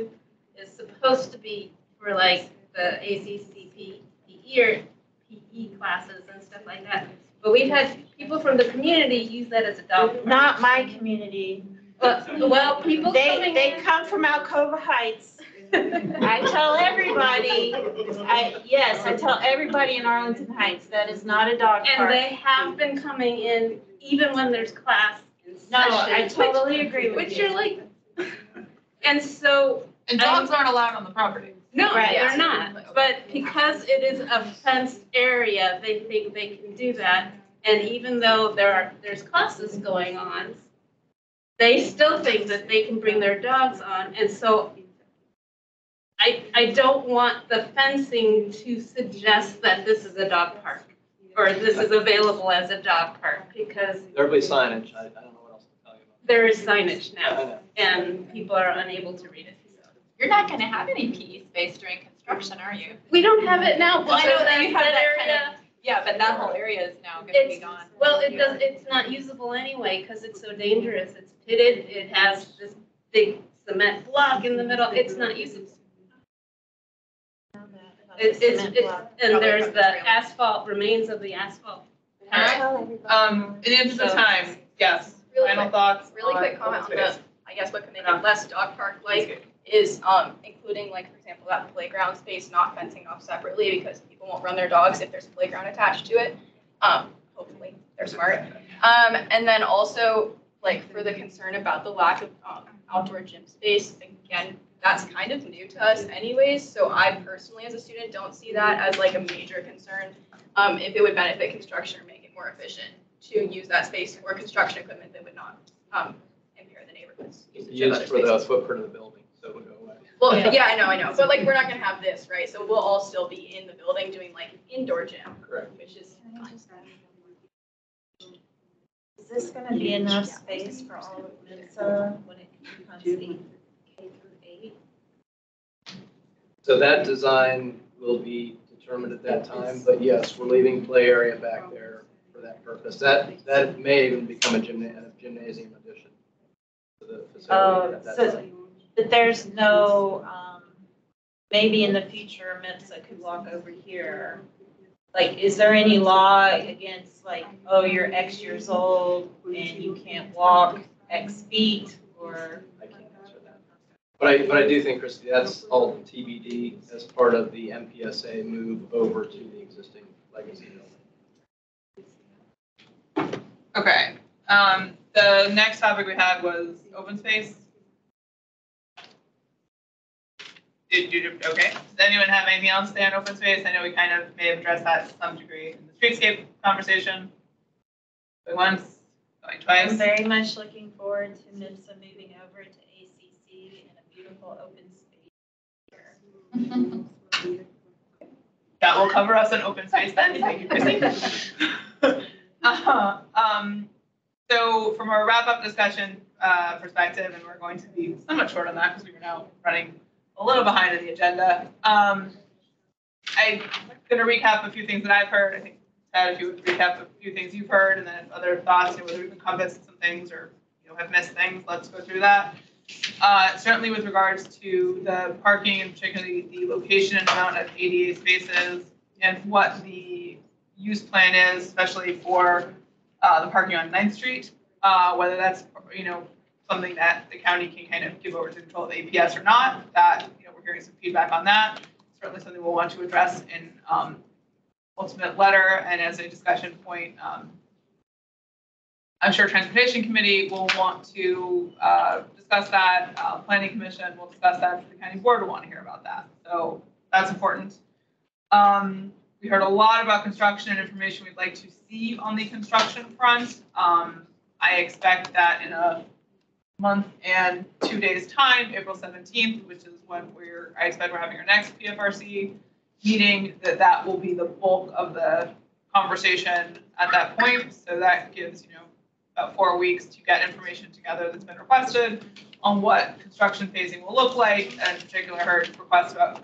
is supposed to be for like the ACCP PE or PE classes and stuff like that. But we've had people from the community use that as a dog park. Not my community. Well, people coming they in. come from Alcova Heights. I tell everybody, I tell everybody in Arlington Heights, that is not a dog park. And they have been coming in even when there's class in No, session. I totally agree with Which you. you're like, and so. And dogs aren't allowed on the property. No, Right. they're not. But because it is a fenced area, they think they can do that. And even though there's classes going on, they still think that they can bring their dogs on. And so I don't want the fencing to suggest that this is a dog park or this is available as a dog park, because There'll be signage. I don't know what else to tell you about. there is signage I now know. and people are unable to read it. You're not going to have any PE space during construction, are you? We don't have it now. Well, I know so that you have that that kind area. Yeah, but that whole area is now going to be gone. Well, it's not usable anyway because it's so dangerous. It's pitted, it has this big cement block in the middle, it's not usable. And there's the asphalt, remains of the asphalt. In the interest of time, yes, Really final quick- thoughts? Really on quick comment on open space. the, I guess what could make it less dog park-like is including, like, for example, that playground space not fencing off separately because people won't run their dogs if there's a playground attached to it. Hopefully, they're smart. And then also, like, for the concern about the lack of outdoor gym space, again, that's kind of new to us anyways. So I personally, as a student, don't see that as like a major concern. If it would benefit construction or make it more efficient to use that space for construction equipment that would not impair the neighborhood's usage of Used other for the spaces. footprint of the building, so it would go away. Well, yeah, I know. But like, we're not gonna have this, right? So we'll all still be in the building doing like indoor gym. Correct. Which is Is this gonna be enough space for all of Mensa when it becomes K through 8? So that design will be determined at that time, but yes, we're leaving play area back there for that purpose. That may even become a gymnasium addition to the facility at that time. But there's no, maybe in the future Mensa could walk over here. Like, is there any law against like, oh, you're X years old and you can't walk X feet, or? I can't answer that. But I do think, Christy, that's all TBD as part of the MPSA move over to the existing legacy building. Okay, the next topic we had was open space. Okay, does anyone have anything else to say on open space? I know we kind of may have addressed that to some degree in the streetscape conversation. Going once, going twice. I'm very much looking forward to Mensa moving over to ACC in a beautiful open space. That will cover us on open space then. Thank you, Chrissy. So from our wrap-up discussion perspective, and we're going to be somewhat short on that because we are now running a little behind in the agenda. I'm going to recap a few things that I've heard. I think, Ted, if you would recap a few things you've heard, and then if other thoughts, whether we've encompassed some things or have missed things, let's go through that. Certainly with regards to the parking, and particularly the location and amount of ADA spaces, and what the use plan is, especially for the parking on 9th Street, whether that's something that the county can kind of give over to control of APS or not. That we're hearing some feedback on that. Certainly something we'll want to address in ultimate letter and as a discussion point. I'm sure Transportation Committee will want to discuss that. Planning Commission will discuss that. The County Board will want to hear about that. So that's important. We heard a lot about construction and information we'd like to see on the construction front. I expect that in a month and 2 days time, April 17th, which is when I expect we're having our next PFRC meeting, that will be the bulk of the conversation at that point. So that gives, about 4 weeks to get information together that's been requested on what construction phasing will look like. And in particular, I heard requests about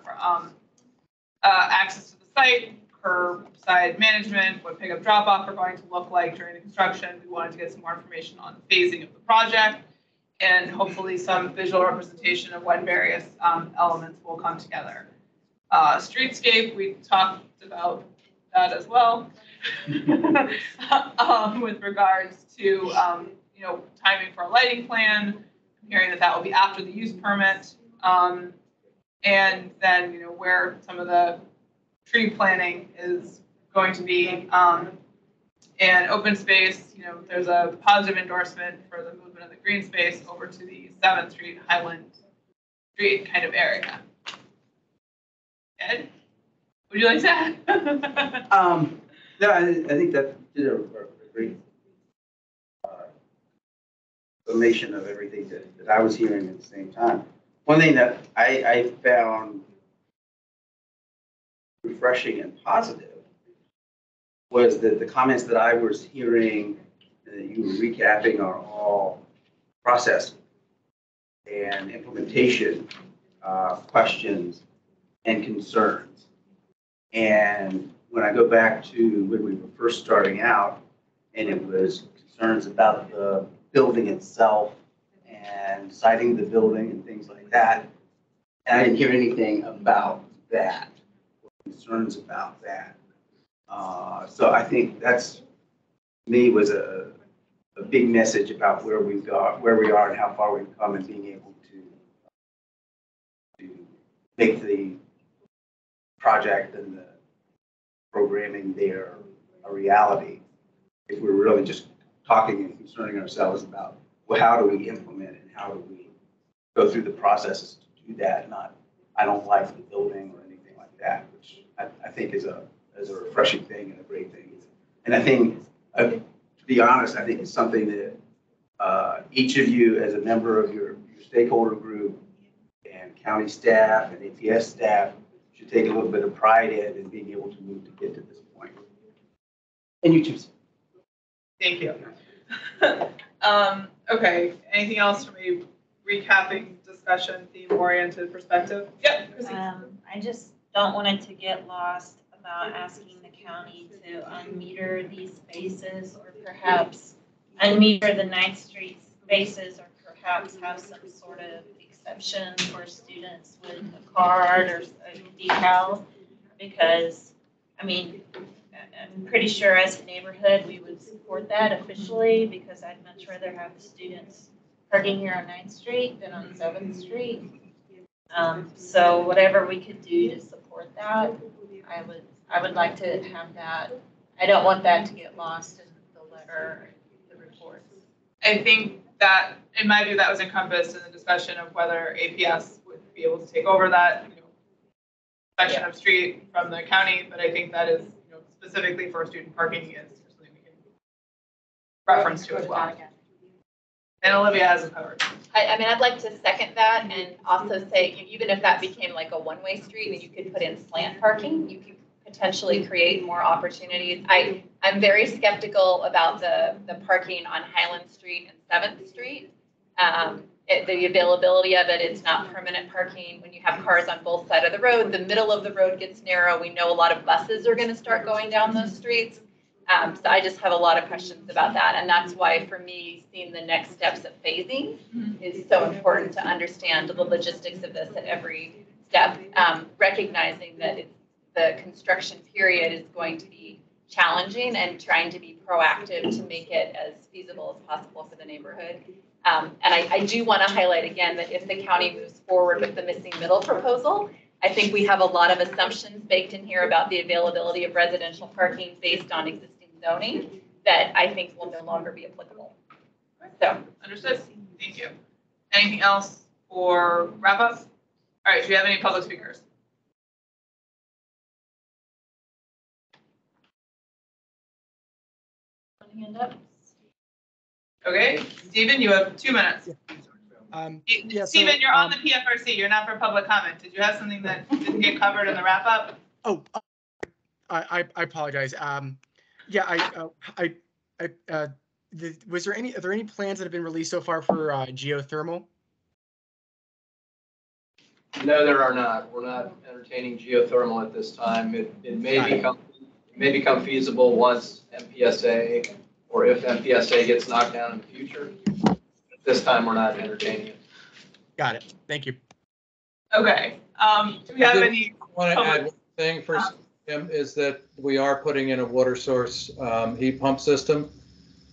access to the site, curbside management, what pickup drop-off are going to look like during the construction. We wanted to get some more information on the phasing of the project, and hopefully some visual representation of when various elements will come together. Streetscape, we talked about that as well. With regards to timing for a lighting plan, I'm hearing that will be after the use permit, and then where some of the tree planting is going to be, and open space. There's a positive endorsement for the movement of the green space over to the 7th Street, Highland Street kind of area. Ed, would you like to add? No, I think that did a great summation of everything that I was hearing at the same time. One thing that I found refreshing and positive was that the comments that I was hearing that you were recapping are all process and implementation questions and concerns. And when I go back to when we were first starting out, and it was concerns about the building itself and siting the building and things like that, and I didn't hear anything about that, or concerns about that. So I think that's, to me, was a big message about where we are and how far we've come, and being able to make the project and the programming there a reality. If we're really just talking and concerning ourselves about, well, how do we implement it and how do we go through the processes to do that, not, I don't like the building or anything like that, which I think is a refreshing thing and a great thing. And I think, to be honest, I think it's something that each of you as a member of your stakeholder group and county staff and APS staff should take a little bit of pride in being able to move to get to this point. And you too. Thank you. Okay, anything else from a recapping discussion, theme-oriented perspective? Yep, Chrissy. I just don't want it to get lost about asking the county to unmeter these spaces or perhaps unmeter the 9th Street spaces or perhaps have some sort of exception for students with a card or a decal, because, I mean, I'm pretty sure as a neighborhood, we would support that officially, because I'd much rather have the students parking here on 9th Street than on 7th Street. So whatever we could do to support that, I would like to have that. I don't want that to get lost in the letter, the reports. I think that, in my view, that was encompassed in the discussion of whether APS would be able to take over that, section of street from the county, but I think that is, specifically for student parking is something we can reference to as well. And Olivia has it covered. I mean, I'd like to second that and also say, even if that became like a one-way street and you could put in slant parking, you could potentially create more opportunities. I'm very skeptical about the parking on Highland Street and 7th Street. The availability of it, it's not permanent parking. When you have cars on both sides of the road, the middle of the road gets narrow. We know a lot of buses are going to start going down those streets. So I just have a lot of questions about that. And that's why, for me, seeing the next steps of phasing is so important to understand the logistics of this at every step, recognizing that the construction period is going to be challenging and trying to be proactive to make it as feasible as possible for the neighborhood. And I do want to highlight again that if the county moves forward with the missing middle proposal, I think we have a lot of assumptions baked in here about the availability of residential parking based on existing zoning that I think will no longer be applicable. So, understood. Thank you. Anything else for wrap up? All right, do you have any public speakers? Hand up. Okay, Stephen, you have 2 minutes. Stephen, you're on the PFRC. You're not for public comment. Did you have something that didn't get covered in the wrap up? Oh, I apologize. Was there are there any plans that have been released so far for geothermal? No, there are not. We're not entertaining geothermal at this time. It may become feasible once MPSA, or if MPSA gets knocked down in the future. At this time, we're not entertaining it. Got it. Thank you. Okay. Do we have any? I want to add one thing first, Tim, is that we are putting in a water source heat pump system.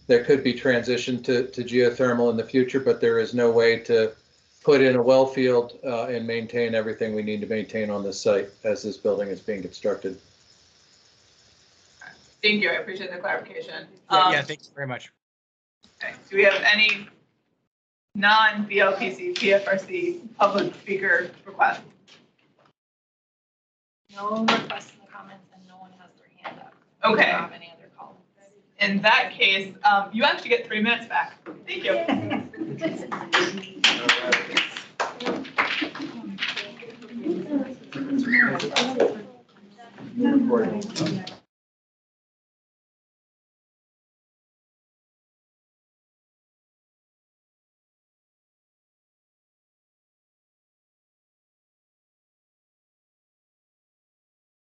There could be transition to geothermal in the future, but there is no way to put in a well field and maintain everything we need to maintain on this site as this building is being constructed. Thank you. I appreciate the clarification. Yeah, thanks very much. Okay. Do we have any non-BLPC, PFRC public speaker requests? No requests and comments, and no one has their hand up. Okay. I don't have any other comments. In that case, you actually get 3 minutes back. Thank you. Recording.